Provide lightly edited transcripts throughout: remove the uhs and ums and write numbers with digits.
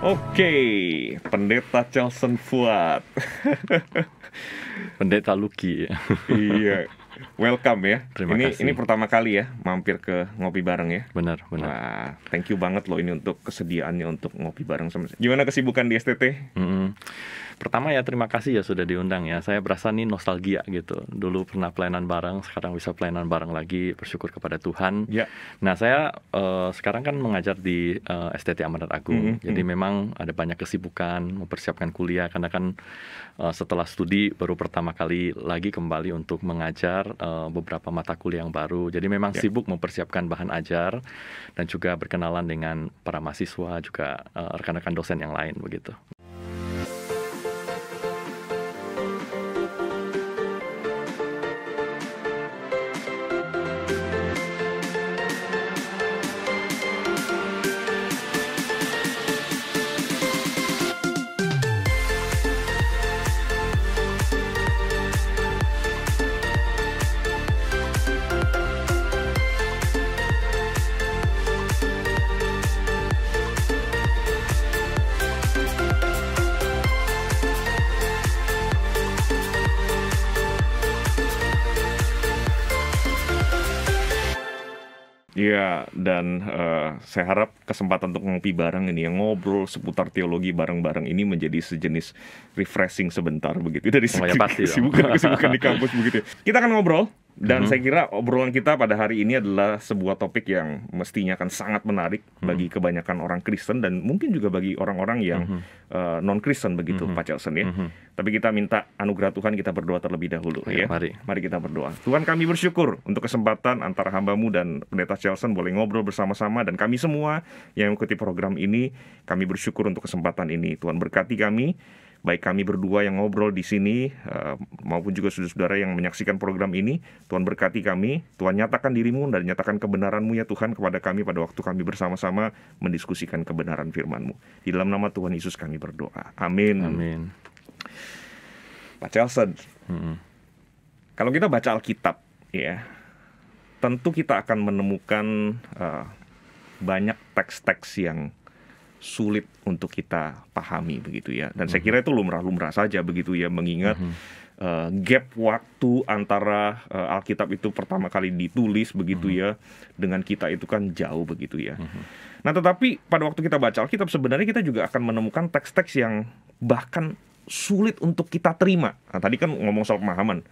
Oke, Pendeta Charleston Fuad. Pendeta Lucky. Iya, welcome ya. Terima kasih. Ini pertama kali ya mampir ke ngopi bareng ya. Benar. Wah, thank you banget loh ini untuk kesediaannya untuk ngopi bareng sama saya. Gimana kesibukan di STT? Pertama ya terima kasih ya sudah diundang ya. Saya berasa nih nostalgia gitu. Dulu pernah pelayanan bareng, sekarang bisa pelayanan bareng lagi. Bersyukur kepada Tuhan. Ya. Nah saya sekarang kan mengajar di STT Amanat Agung. Jadi memang ada banyak kesibukan mempersiapkan kuliah karena kan setelah studi baru pertama kali lagi kembali untuk mengajar beberapa mata kuliah yang baru. Jadi memang sibuk mempersiapkan bahan ajar dan juga berkenalan dengan para mahasiswa juga rekan-rekan dosen yang lain begitu. Iya, dan saya harap kesempatan untuk ngopi bareng ini, yang ngobrol seputar teologi bareng-bareng ini menjadi sejenis refreshing sebentar begitu dari kesibukan di kampus begitu. Kita akan ngobrol dan saya kira obrolan kita pada hari ini adalah sebuah topik yang mestinya akan sangat menarik bagi kebanyakan orang Kristen dan mungkin juga bagi orang-orang yang non-Kristen begitu, Pak Charleston ya. Tapi kita minta anugerah Tuhan, kita berdoa terlebih dahulu ya. Mari kita berdoa. Tuhan, kami bersyukur untuk kesempatan antara hamba-Mu dan Pendeta Charleston boleh ngobrol bersama-sama, dan kami semua yang mengikuti program ini, kami bersyukur untuk kesempatan ini. Tuhan berkati kami, baik kami berdua yang ngobrol di sini maupun juga saudara-saudara yang menyaksikan program ini. Tuhan berkati kami, Tuhan nyatakan diri-Mu dan nyatakan kebenaran-Mu ya Tuhan kepada kami pada waktu kami bersama-sama mendiskusikan kebenaran firman-Mu. Di dalam nama Tuhan Yesus kami berdoa. Amin. Pak Charleston, kalau kita baca Alkitab ya, tentu kita akan menemukan banyak teks-teks yang sulit untuk kita pahami begitu ya. Dan saya kira itu lumrah-lumrah saja begitu ya, mengingat gap waktu antara Alkitab itu pertama kali ditulis begitu ya, dengan kita itu kan jauh begitu ya. Nah tetapi pada waktu kita baca Alkitab sebenarnya kita juga akan menemukan teks-teks yang bahkan sulit untuk kita terima. Nah tadi kan ngomong soal pemahaman.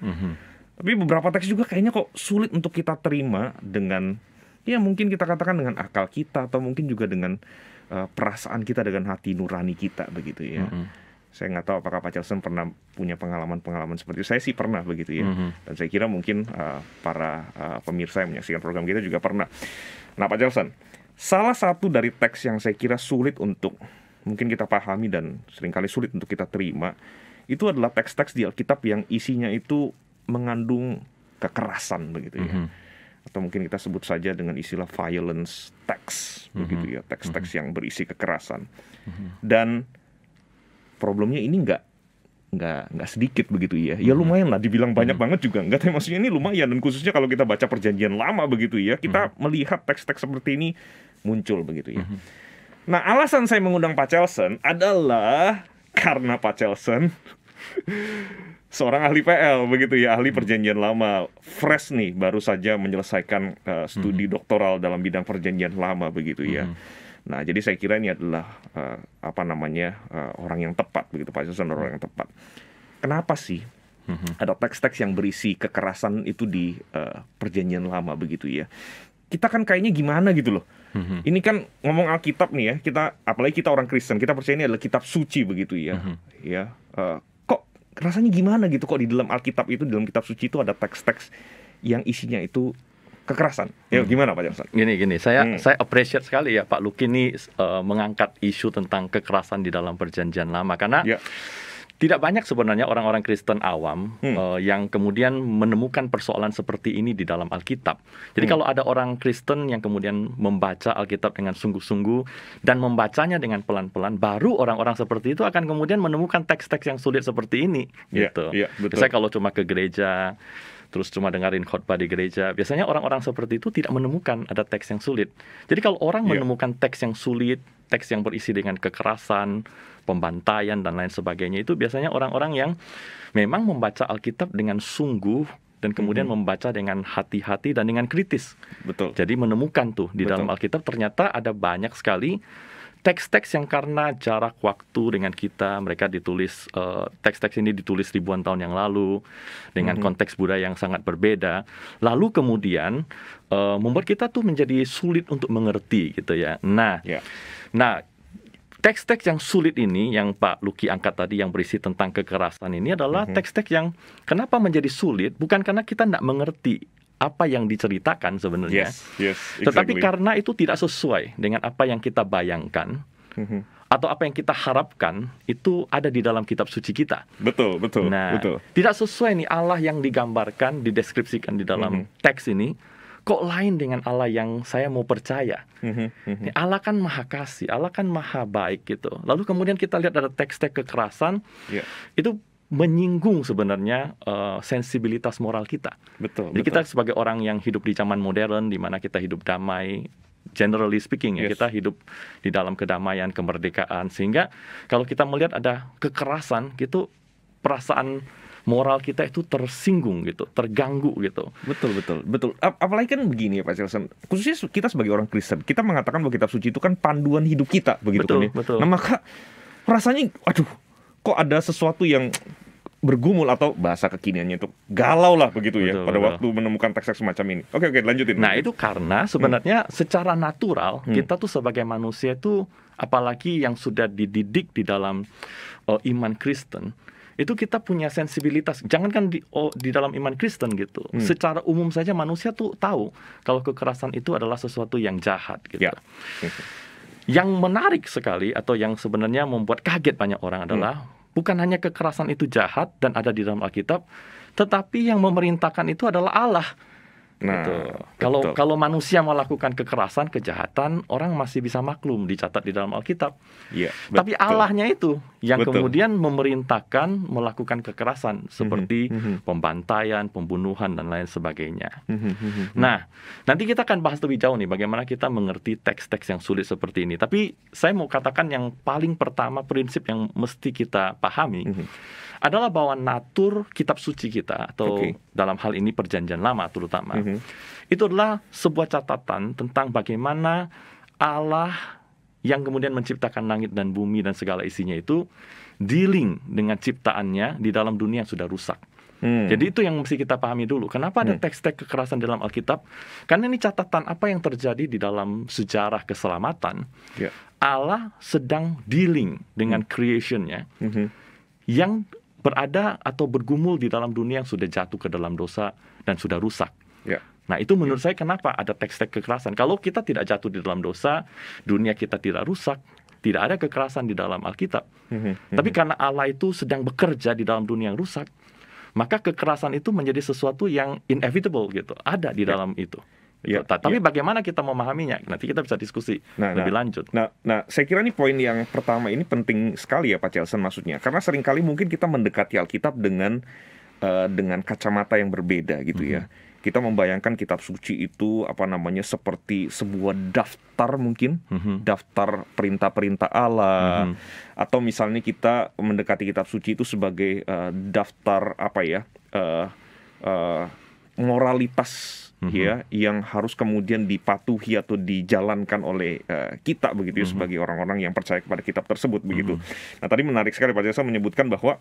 Tapi beberapa teks juga kayaknya kok sulit untuk kita terima dengan, ya mungkin kita katakan dengan akal kita, atau mungkin juga dengan perasaan kita, dengan hati nurani kita begitu ya. Saya nggak tahu apakah Pak Charleston pernah punya pengalaman seperti itu. Saya sih pernah begitu ya. Dan saya kira mungkin para pemirsa yang menyaksikan program kita juga pernah. Nah Pak Charleston, salah satu dari teks yang saya kira sulit untuk mungkin kita pahami dan seringkali sulit untuk kita terima, itu adalah teks-teks di Alkitab yang isinya itu mengandung kekerasan begitu ya. Atau mungkin kita sebut saja dengan istilah violence text begitu ya, teks-teks yang berisi kekerasan. Dan problemnya ini nggak sedikit begitu ya. Ya lumayan lah, dibilang banyak banget juga enggak, tapi maksudnya ini lumayan. Dan khususnya kalau kita baca Perjanjian Lama begitu ya, kita melihat teks-teks seperti ini muncul begitu ya. Nah alasan saya mengundang Pak Charleston adalah karena Pak Charleston seorang ahli PL begitu ya, ahli Perjanjian Lama, fresh nih, baru saja menyelesaikan studi doktoral dalam bidang Perjanjian Lama begitu ya. Nah jadi saya kira ini adalah orang yang tepat begitu, Pak Charleston orang yang tepat. Kenapa sih ada teks-teks yang berisi kekerasan itu di Perjanjian Lama begitu ya? Kita kan kayaknya gimana gitu loh. Ini kan ngomong Alkitab nih ya, kita apalagi kita orang Kristen, kita percaya ini adalah kitab suci begitu ya. Kok rasanya gimana gitu, kok di dalam Alkitab itu, di dalam kitab suci itu ada teks-teks yang isinya itu kekerasan. Ya gimana Pak Charleston? Gini, saya appreciate sekali ya Pak Lucky ini mengangkat isu tentang kekerasan di dalam Perjanjian Lama, karena tidak banyak sebenarnya orang-orang Kristen awam yang kemudian menemukan persoalan seperti ini di dalam Alkitab. Jadi kalau ada orang Kristen yang kemudian membaca Alkitab dengan sungguh-sungguh dan membacanya dengan pelan-pelan, baru orang-orang seperti itu akan kemudian menemukan teks-teks yang sulit seperti ini. Gitu. Biasanya kalau cuma ke gereja, terus cuma dengerin khotbah di gereja, biasanya orang-orang seperti itu tidak menemukan ada teks yang sulit. Jadi kalau orang menemukan teks yang sulit, teks yang berisi dengan kekerasan, pembantaian dan lain sebagainya, itu biasanya orang-orang yang memang membaca Alkitab dengan sungguh dan kemudian membaca dengan hati-hati dan dengan kritis. Betul. Jadi menemukan tuh di dalam Alkitab ternyata ada banyak sekali teks-teks yang karena jarak waktu dengan kita, mereka ditulis, teks-teks ini ditulis ribuan tahun yang lalu dengan konteks budaya yang sangat berbeda, lalu kemudian membuat kita tuh menjadi sulit untuk mengerti gitu ya. Nah, teks-teks yang sulit ini yang Pak Lucky angkat tadi yang berisi tentang kekerasan ini adalah teks-teks yang kenapa menjadi sulit, bukan karena kita tidak mengerti apa yang diceritakan sebenarnya, exactly. Tetapi karena itu tidak sesuai dengan apa yang kita bayangkan atau apa yang kita harapkan itu ada di dalam kitab suci kita. Betul. Nah, tidak sesuai nih Allah yang digambarkan, dideskripsikan di dalam teks ini, kok lain dengan Allah yang saya mau percaya. Allah kan maha kasih, Allah kan maha baik gitu. Lalu kemudian kita lihat ada teks-teks kekerasan, itu menyinggung sebenarnya sensibilitas moral kita. Jadi kita sebagai orang yang hidup di zaman modern, di mana kita hidup damai, generally speaking ya, kita hidup di dalam kedamaian, kemerdekaan, sehingga kalau kita melihat ada kekerasan gitu, perasaan moral kita itu tersinggung gitu, terganggu gitu. Betul. Apalagi kan begini ya Pak Celson, khususnya kita sebagai orang Kristen, kita mengatakan bahwa kitab suci itu kan panduan hidup kita, begitu kan ya. Nah maka rasanya, aduh, kok ada sesuatu yang bergumul atau bahasa kekiniannya itu galau lah begitu ya pada waktu menemukan teks-teks semacam ini. Oke, lanjutin. Nah itu karena sebenarnya secara natural kita tuh sebagai manusia itu, apalagi yang sudah dididik di dalam iman Kristen, itu kita punya sensibilitas. Jangankan di dalam iman Kristen gitu, secara umum saja manusia tuh tahu kalau kekerasan itu adalah sesuatu yang jahat gitu. Yang menarik sekali atau yang sebenarnya membuat kaget banyak orang adalah bukan hanya kekerasan itu jahat dan ada di dalam Alkitab, tetapi yang memerintahkan itu adalah Allah. Nah, gitu. Kalau manusia melakukan kekerasan, kejahatan, orang masih bisa maklum, dicatat di dalam Alkitab. Tapi Allahnya itu yang kemudian memerintahkan melakukan kekerasan seperti pembantaian, pembunuhan dan lain sebagainya. Nah, nanti kita akan bahas lebih jauh nih bagaimana kita mengerti teks-teks yang sulit seperti ini. Tapi saya mau katakan yang paling pertama, prinsip yang mesti kita pahami adalah bahwa natur kitab suci kita atau dalam hal ini perjanjian lama terutama, itu adalah sebuah catatan tentang bagaimana Allah yang kemudian menciptakan langit dan bumi dan segala isinya itu dealing dengan ciptaannya di dalam dunia yang sudah rusak. Jadi itu yang mesti kita pahami dulu. Kenapa ada teks-teks kekerasan dalam Alkitab? Karena ini catatan apa yang terjadi di dalam sejarah keselamatan. Allah sedang dealing dengan creation-nya yang berada atau bergumul di dalam dunia yang sudah jatuh ke dalam dosa dan sudah rusak. Nah itu menurut saya kenapa ada teks-teks kekerasan. Kalau kita tidak jatuh di dalam dosa, dunia kita tidak rusak, tidak ada kekerasan di dalam Alkitab. Tapi karena Allah itu sedang bekerja di dalam dunia yang rusak, maka kekerasan itu menjadi sesuatu yang inevitable gitu, ada di dalam itu. Tapi bagaimana kita memahaminya? Nanti kita bisa diskusi lebih lanjut. Nah, saya kira ini poin yang pertama ini penting sekali ya Pak Celson maksudnya. Karena seringkali mungkin kita mendekati Alkitab dengan kacamata yang berbeda gitu ya. Kita membayangkan kitab suci itu seperti sebuah daftar mungkin, daftar perintah-perintah Allah, atau misalnya kita mendekati kitab suci itu sebagai daftar moralitas ya yang harus kemudian dipatuhi atau dijalankan oleh kita begitu ya sebagai orang-orang yang percaya kepada kitab tersebut begitu. Nah tadi menarik sekali Pak Jasa menyebutkan bahwa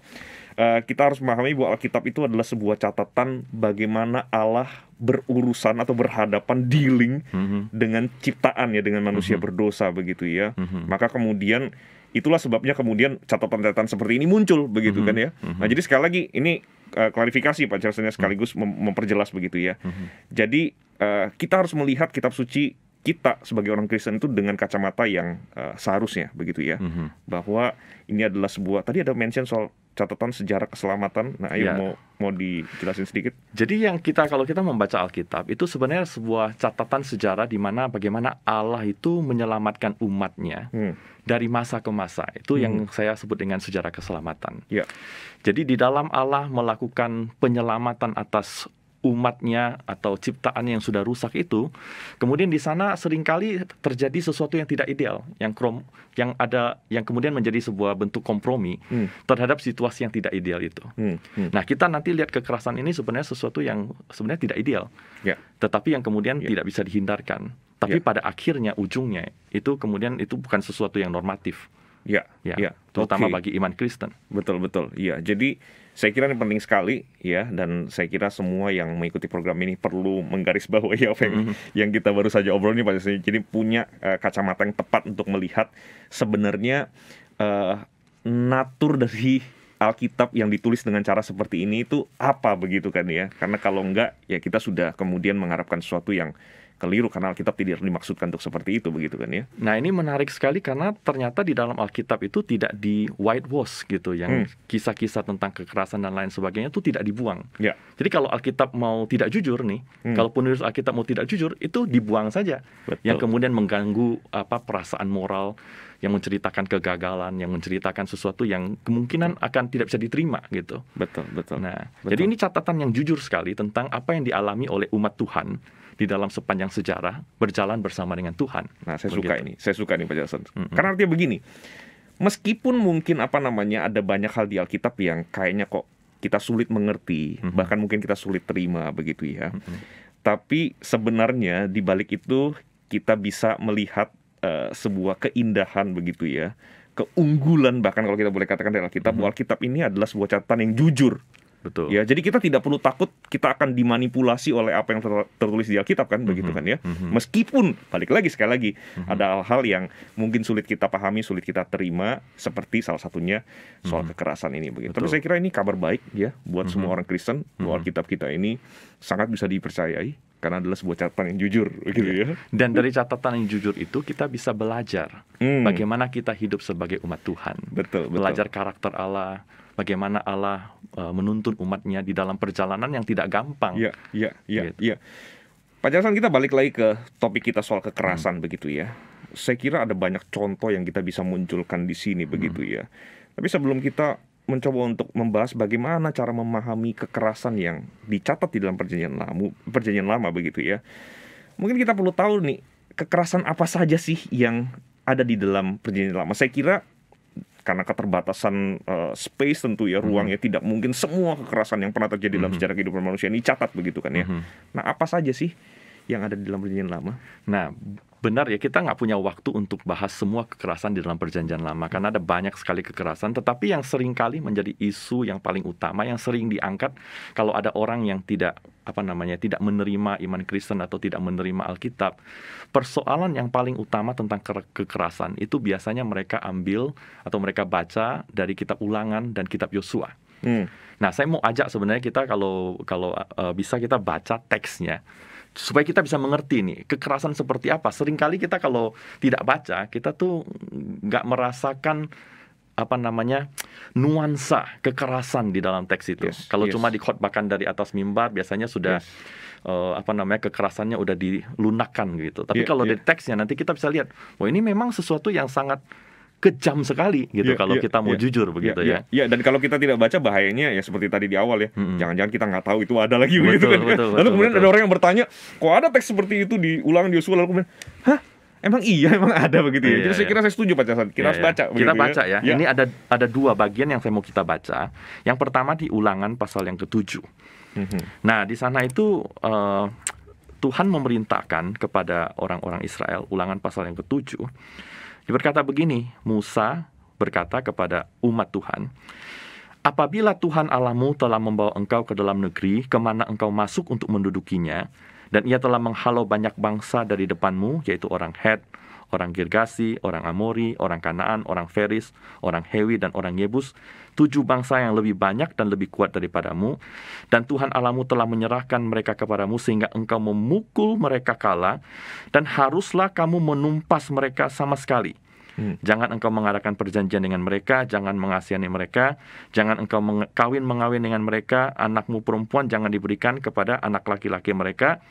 kita harus memahami bahwa Alkitab itu adalah sebuah catatan bagaimana Allah berurusan atau berhadapan dealing dengan ciptaan ya, dengan manusia berdosa begitu ya. Maka kemudian itulah sebabnya kemudian catatan-catatan seperti ini muncul begitu kan ya. Nah jadi sekali lagi ini klarifikasi Pak Charles sekaligus memperjelas begitu ya. Jadi kita harus melihat kitab suci kita sebagai orang Kristen itu dengan kacamata yang seharusnya begitu ya. Bahwa ini adalah sebuah, tadi ada mention soal catatan sejarah keselamatan. Nah ayo mau dijelasin sedikit. Jadi kalau kita membaca Alkitab itu sebenarnya sebuah catatan sejarah di mana bagaimana Allah itu menyelamatkan umatnya dari masa ke masa. Itu yang saya sebut dengan sejarah keselamatan. Jadi di dalam Allah melakukan penyelamatan atas umatnya atau ciptaan yang sudah rusak itu, kemudian di sana seringkali terjadi sesuatu yang tidak ideal, yang kemudian menjadi sebuah bentuk kompromi terhadap situasi yang tidak ideal itu. Nah, kita nanti lihat kekerasan ini sebenarnya sesuatu yang sebenarnya tidak ideal, tetapi yang kemudian tidak bisa dihindarkan. Tapi pada akhirnya ujungnya itu kemudian itu bukan sesuatu yang normatif. Terutama bagi iman Kristen. Betul. Iya, jadi saya kira ini penting sekali ya, dan saya kira semua yang mengikuti program ini perlu menggarisbawahi apa yang kita baru saja obrolin Pak Justin. Jadi punya kacamata yang tepat untuk melihat sebenarnya natur dari Alkitab yang ditulis dengan cara seperti ini itu apa begitu kan ya. Karena kalau enggak ya kita sudah kemudian mengharapkan sesuatu yang keliru, karena Alkitab tidak dimaksudkan untuk seperti itu begitu kan ya. Nah, ini menarik sekali karena ternyata di dalam Alkitab itu tidak di whitewash gitu, yang kisah-kisah tentang kekerasan dan lain sebagainya itu tidak dibuang. Jadi kalau Alkitab mau tidak jujur nih, kalau penulis Alkitab mau tidak jujur, itu dibuang saja. Yang kemudian mengganggu perasaan moral, yang menceritakan kegagalan, yang menceritakan sesuatu yang kemungkinan akan tidak bisa diterima gitu. Betul. Nah, jadi ini catatan yang jujur sekali tentang apa yang dialami oleh umat Tuhan di dalam sepanjang sejarah berjalan bersama dengan Tuhan. Nah, saya suka ini Pak Jason. Karena artinya begini, meskipun mungkin ada banyak hal di Alkitab yang kayaknya kok kita sulit mengerti, bahkan mungkin kita sulit terima begitu ya. Tapi sebenarnya di balik itu kita bisa melihat sebuah keindahan begitu ya, keunggulan bahkan kalau kita boleh katakan dari Alkitab, bahwa Alkitab ini adalah sebuah catatan yang jujur. Betul. Ya, jadi kita tidak perlu takut kita akan dimanipulasi oleh apa yang tertulis di Alkitab kan, begitu kan ya. Meskipun sekali lagi ada hal-hal yang mungkin sulit kita pahami, sulit kita terima, seperti salah satunya soal kekerasan ini begitu. Tapi saya kira ini kabar baik ya buat semua orang Kristen, bahwa Alkitab kita ini sangat bisa dipercayai karena adalah sebuah catatan yang jujur begitu ya. Dan dari catatan yang jujur itu kita bisa belajar bagaimana kita hidup sebagai umat Tuhan. Betul. Belajar karakter Allah, bagaimana Allah menuntun umatnya di dalam perjalanan yang tidak gampang. Iya. Pak Jason, kita balik lagi ke topik kita soal kekerasan begitu ya. Saya kira ada banyak contoh yang kita bisa munculkan di sini begitu ya. Tapi sebelum kita mencoba untuk membahas bagaimana cara memahami kekerasan yang dicatat di dalam perjanjian lama begitu ya, mungkin kita perlu tahu nih, kekerasan apa saja sih yang ada di dalam perjanjian lama. Saya kira karena keterbatasan space tentu ya, ruangnya tidak mungkin semua kekerasan yang pernah terjadi dalam sejarah kehidupan manusia ini dicatat begitu kan ya. Nah, apa saja sih yang ada di dalam perjanjian lama? Nah, benar ya, kita nggak punya waktu untuk bahas semua kekerasan di dalam perjanjian lama karena ada banyak sekali kekerasan. Tetapi yang sering kali menjadi isu yang paling utama, yang sering diangkat kalau ada orang yang tidak menerima iman Kristen atau tidak menerima Alkitab, persoalan yang paling utama tentang kekerasan itu biasanya mereka ambil atau mereka baca dari kitab Ulangan dan kitab Yosua. Nah, saya mau ajak sebenarnya kita kalau bisa kita baca teksnya supaya kita bisa mengerti nih kekerasan seperti apa. Seringkali kita kalau tidak baca, kita tuh nggak merasakan nuansa kekerasan di dalam teks itu. Kalau cuma dikhotbahkan dari atas mimbar, biasanya sudah kekerasannya udah dilunakkan gitu. Tapi kalau dari teksnya nanti kita bisa lihat, ini memang sesuatu yang sangat kejam sekali gitu kalau kita mau jujur begitu ya. Iya, dan kalau kita tidak baca, bahayanya ya seperti tadi di awal ya, jangan-jangan kita nggak tahu itu ada lagi begitu kan. Lalu kemudian ada orang yang bertanya, kok ada teks seperti itu di Ulangan Yosua, lalu kemudian, emang ada begitu ya. Jadi saya kira saya setuju Pak Jason, kita harus baca. Kita baca ya. Ini ada dua bagian yang saya mau kita baca. Yang pertama di Ulangan pasal yang ke-7. Nah, di sana itu Tuhan memerintahkan kepada orang-orang Israel, Ulangan pasal yang ke-7. Dia berkata begini, Musa berkata kepada umat Tuhan, apabila Tuhan Allahmu telah membawa engkau ke dalam negeri kemana engkau masuk untuk mendudukinya, dan ia telah menghalau banyak bangsa dari depanmu, yaitu orang Het, orang Girgasi, orang Amori, orang Kanaan, orang Feris, orang Hewi, dan orang Yebus, 7 bangsa yang lebih banyak dan lebih kuat daripadamu, dan Tuhan Allahmu telah menyerahkan mereka kepadamu sehingga engkau memukul mereka kalah, dan haruslah kamu menumpas mereka sama sekali. Jangan engkau mengadakan perjanjian dengan mereka, jangan mengasihani mereka, jangan engkau mengawin dengan mereka, anakmu perempuan jangan diberikan kepada anak laki-laki mereka,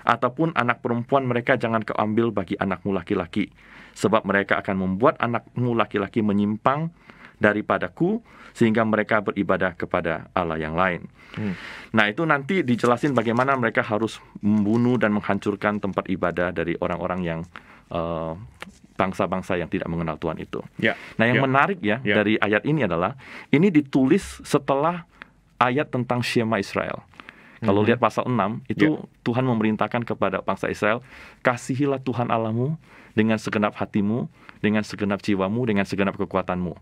ataupun anak perempuan mereka jangan kau ambil bagi anakmu laki-laki, sebab mereka akan membuat anakmu laki-laki menyimpang daripadaku, sehingga mereka beribadah kepada Allah yang lain. Nah, itu nanti dijelasin bagaimana mereka harus membunuh dan menghancurkan tempat ibadah dari orang-orang yang bangsa-bangsa yang tidak mengenal Tuhan itu. Nah, yang menarik dari ayat ini adalah ini ditulis setelah ayat tentang Shema Israel. Kalau lihat pasal 6 itu Tuhan memerintahkan kepada bangsa Israel, kasihilah Tuhan Allahmu dengan segenap hatimu, dengan segenap jiwamu, dengan segenap kekuatanmu.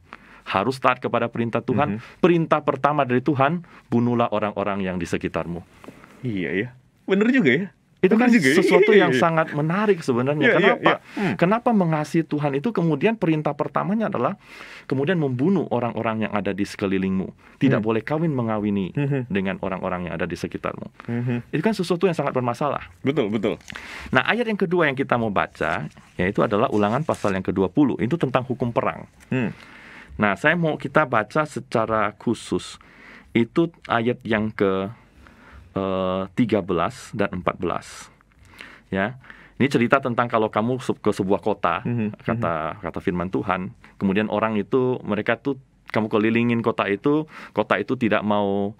Harus taat kepada perintah Tuhan. Perintah pertama dari Tuhan, bunuhlah orang-orang yang di sekitarmu. Iya ya, benar juga ya. Itu kan sesuatu yang sangat menarik sebenarnya. Kenapa? Kenapa mengasihi Tuhan itu kemudian perintah pertamanya adalah kemudian membunuh orang-orang yang ada di sekelilingmu. Tidak boleh kawin mengawini dengan orang-orang yang ada di sekitarmu. Itu kan sesuatu yang sangat bermasalah. Betul, betul. Nah, ayat yang kedua yang kita mau baca, yaitu adalah Ulangan pasal yang ke-20. Itu tentang hukum perang. Nah, saya mau kita baca secara khusus. Itu ayat yang ke 13 dan 14. Ya. Ini cerita tentang kalau kamu ke sebuah kota, kata firman Tuhan, kemudian orang itu, mereka tuh, kamu kelilingin kota itu tidak mau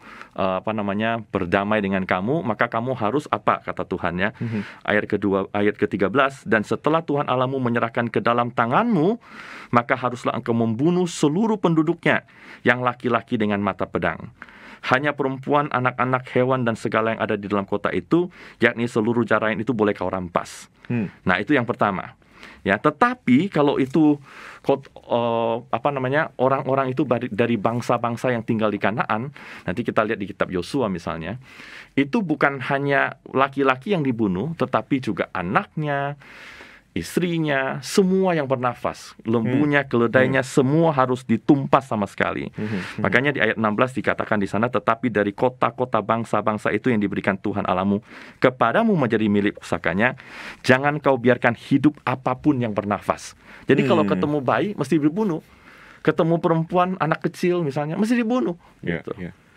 berdamai dengan kamu, maka kamu harus apa, kata Tuhan ya. Ayat ke-13, dan setelah Tuhan Allahmu menyerahkan ke dalam tanganmu, maka haruslah engkau membunuh seluruh penduduknya yang laki-laki dengan mata pedang. Hanya perempuan, anak-anak, hewan, dan segala yang ada di dalam kota itu, yakni seluruh jarain itu boleh kau rampas. Nah, itu yang pertama. Ya, tetapi kalau itu orang-orang itu dari bangsa-bangsa yang tinggal di Kanaan, nanti kita lihat di kitab Yosua misalnya, itu bukan hanya laki-laki yang dibunuh, tetapi juga anaknya, istrinya, semua yang bernafas, lembunya, keledainya, semua harus ditumpas sama sekali. Makanya di ayat 16 dikatakan di sana, tetapi dari kota-kota bangsa-bangsa itu yang diberikan Tuhan Allahmu kepadamu menjadi milik pusakanya, jangan kau biarkan hidup apapun yang bernafas. Jadi kalau ketemu bayi mesti dibunuh, ketemu perempuan, anak kecil misalnya mesti dibunuh. Gitu.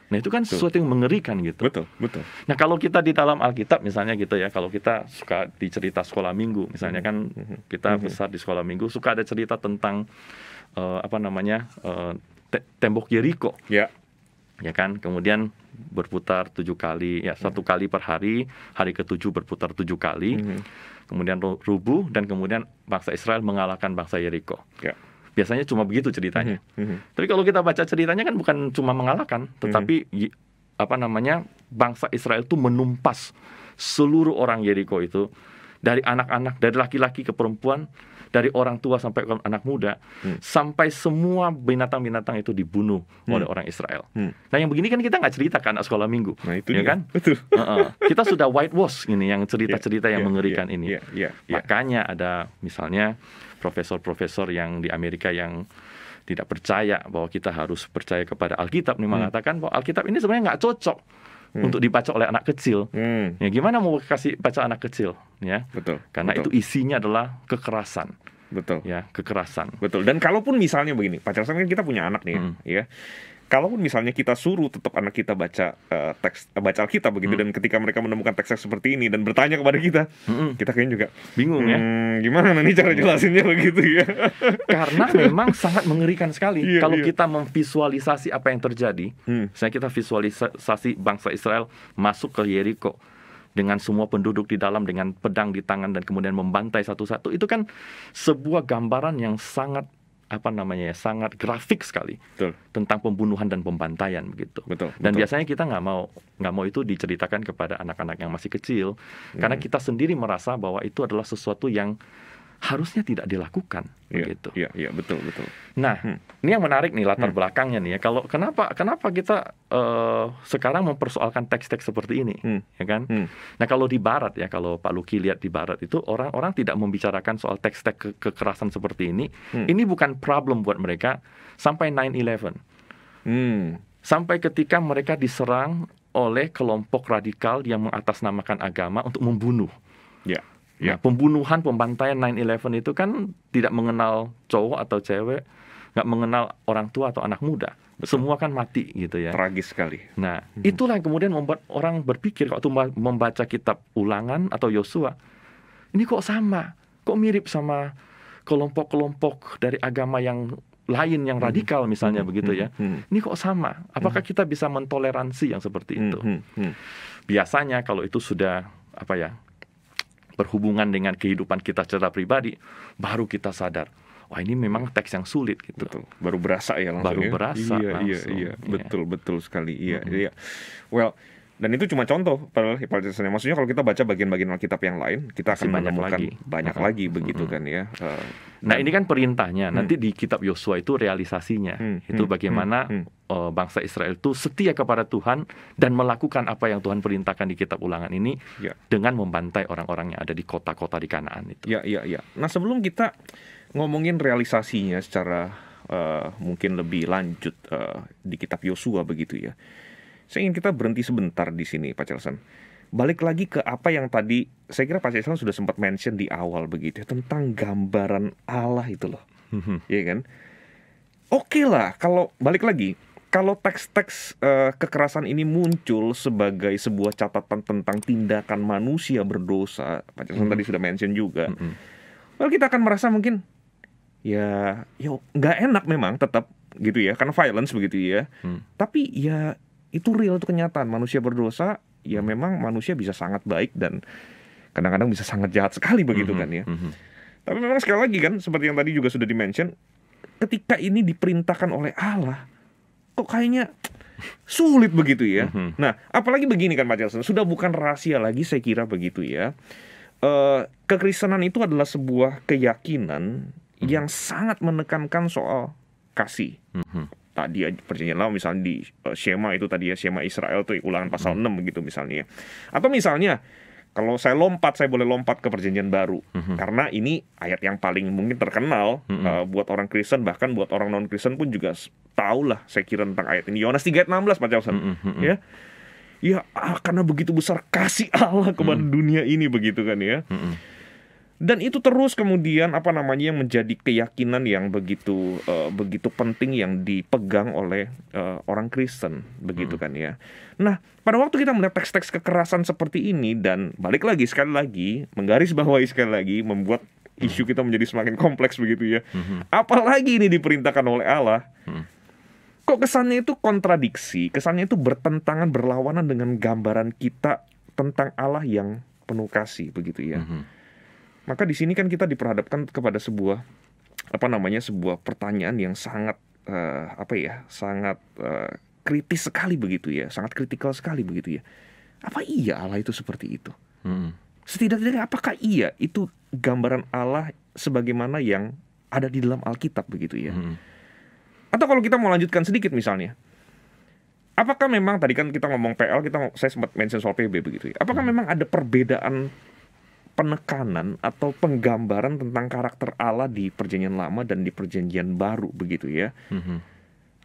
Nah, itu kan sesuatu yang mengerikan gitu. Betul. Nah, kalau kita di dalam Alkitab misalnya gitu ya, kalau kita suka di cerita sekolah minggu misalnya kan, kita besar di sekolah minggu, suka ada cerita tentang tembok Yeriko. Ya kan, kemudian berputar 7 kali, ya 1 kali per hari, hari ke-7 berputar 7 kali, kemudian rubuh, dan kemudian bangsa Israel mengalahkan bangsa Yeriko. Biasanya cuma begitu ceritanya. Tapi kalau kita baca ceritanya kan bukan cuma mengalahkan, tetapi bangsa Israel itu menumpas seluruh orang Yeriko itu, dari anak-anak, dari laki-laki ke perempuan, dari orang tua sampai ke anak muda, sampai semua binatang-binatang itu dibunuh oleh orang Israel. Nah, yang begini kan kita nggak ceritakan sekolah minggu, ya kan? Betul. Kita sudah whitewash ini, yang cerita-cerita yang mengerikan ini. Makanya ada misalnya profesor-profesor yang di Amerika yang tidak percaya bahwa kita harus percaya kepada Alkitab, nih mengatakan bahwa Alkitab ini sebenarnya nggak cocok untuk dibaca oleh anak kecil. Ya, gimana mau kasih baca anak kecil, ya? Betul. Karena itu isinya adalah kekerasan. Betul. Ya, kekerasan. Betul. Dan kalaupun misalnya begini, Pak Charles, kan kita punya anak nih, ya. Kalaupun misalnya kita suruh tetap anak kita baca baca Alkitab begitu, dan ketika mereka menemukan teks seperti ini dan bertanya kepada kita, kita kayaknya juga bingung ya. Gimana nih cara jelasinnya begitu ya? Karena memang sangat mengerikan sekali kalau kita memvisualisasi apa yang terjadi. Misalnya kita visualisasi bangsa Israel masuk ke Yeriko dengan semua penduduk di dalam, dengan pedang di tangan, dan kemudian membantai satu-satu. Itu kan sebuah gambaran yang sangat sangat grafik sekali. Betul. Tentang pembunuhan dan pembantaian begitu. Dan biasanya kita nggak mau itu diceritakan kepada anak-anak yang masih kecil, karena kita sendiri merasa bahwa itu adalah sesuatu yang harusnya tidak dilakukan. Begitu. Iya, betul. Nah, ini yang menarik nih latar belakangnya nih ya. Kalau kenapa kita sekarang mempersoalkan teks-teks seperti ini, ya kan? Nah, kalau di Barat ya, kalau Pak Luki lihat di Barat itu orang-orang tidak membicarakan soal teks-teks kekerasan seperti ini. Ini bukan problem buat mereka sampai 9/11. Sampai ketika mereka diserang oleh kelompok radikal yang mengatasnamakan agama untuk membunuh. Nah, pembunuhan, pembantaian 9/11 itu kan tidak mengenal cowok atau cewek, nggak mengenal orang tua atau anak muda. Semua kan mati gitu ya. Tragis sekali. Nah, itulah yang kemudian membuat orang berpikir waktu membaca kitab Ulangan atau Yosua, ini kok sama, kok mirip sama kelompok-kelompok dari agama yang lain yang radikal misalnya begitu ya. Ini kok sama? Apakah kita bisa mentoleransi yang seperti itu? Biasanya kalau itu sudah berhubungan dengan kehidupan kita secara pribadi, baru kita sadar, wah ini memang teks yang sulit gitu. Betul. Baru berasa ya langsung. Baru berasa Iya, langsung. iya. Betul sekali. Iya. Well, dan itu cuma contoh, maksudnya kalau kita baca bagian-bagian Alkitab yang lain, kita akan menemukan banyak lagi begitu kan ya. Nah ini kan perintahnya, nanti di kitab Yosua itu realisasinya, itu bagaimana bangsa Israel itu setia kepada Tuhan dan melakukan apa yang Tuhan perintahkan di kitab Ulangan ini dengan membantai orang-orang yang ada di kota-kota di Kanaan itu. Iya. Nah sebelum kita ngomongin realisasinya secara mungkin lebih lanjut di kitab Yosua begitu ya, saya ingin kita berhenti sebentar di sini, Pak Celson. Balik lagi ke apa yang tadi saya kira Pak Celson sudah sempat mention di awal begitu ya, tentang gambaran Allah itu loh. Iya kan? Oke lah, kalau balik lagi, kalau teks-teks kekerasan ini muncul sebagai sebuah catatan tentang tindakan manusia berdosa, Pak Celson tadi sudah mention juga. Well, kita akan merasa mungkin ya nggak enak memang tetap gitu ya, karena violence begitu ya. Tapi ya itu real, itu kenyataan. Manusia berdosa, ya memang manusia bisa sangat baik dan kadang-kadang bisa sangat jahat sekali begitu kan ya. Tapi memang sekali lagi kan, seperti yang tadi juga sudah di-mention, ketika ini diperintahkan oleh Allah, kok kayaknya sulit begitu ya. Nah, apalagi begini kan Pak Celson, sudah bukan rahasia lagi saya kira begitu ya. Kekristenan itu adalah sebuah keyakinan yang sangat menekankan soal kasih. Tadi perjanjian lama misalnya di Shema itu tadi ya, Shema Israel tuh Ulangan pasal 6 gitu misalnya. Atau misalnya kalau saya boleh lompat ke perjanjian baru, karena ini ayat yang paling mungkin terkenal buat orang Kristen, bahkan buat orang non Kristen pun juga tahu lah saya kira tentang ayat ini. Yohanes 3:16 Pak Celson. Ya karena begitu besar kasih Allah kepada dunia ini begitu kan ya. Dan itu terus kemudian yang menjadi keyakinan yang begitu penting yang dipegang oleh orang Kristen begitu kan ya. Nah, pada waktu kita melihat teks-teks kekerasan seperti ini, dan balik lagi sekali lagi menggarisbawahi sekali lagi, membuat isu kita menjadi semakin kompleks begitu ya. Apalagi ini diperintahkan oleh Allah. Kok kesannya itu kontradiksi, kesannya itu bertentangan, berlawanan dengan gambaran kita tentang Allah yang penuh kasih begitu ya. Maka di sini kan kita diperhadapkan kepada sebuah sebuah pertanyaan yang sangat sangat kritis sekali begitu ya, sangat kritikal sekali begitu ya. Apa iya Allah itu seperti itu? Setidaknya apakah iya itu gambaran Allah sebagaimana yang ada di dalam Alkitab begitu ya? Atau kalau kita mau lanjutkan sedikit misalnya, apakah memang tadi kan kita ngomong PL, saya sempat mention soal PB begitu ya. Apakah memang ada perbedaan penekanan atau penggambaran tentang karakter Allah di perjanjian lama dan di perjanjian baru begitu ya?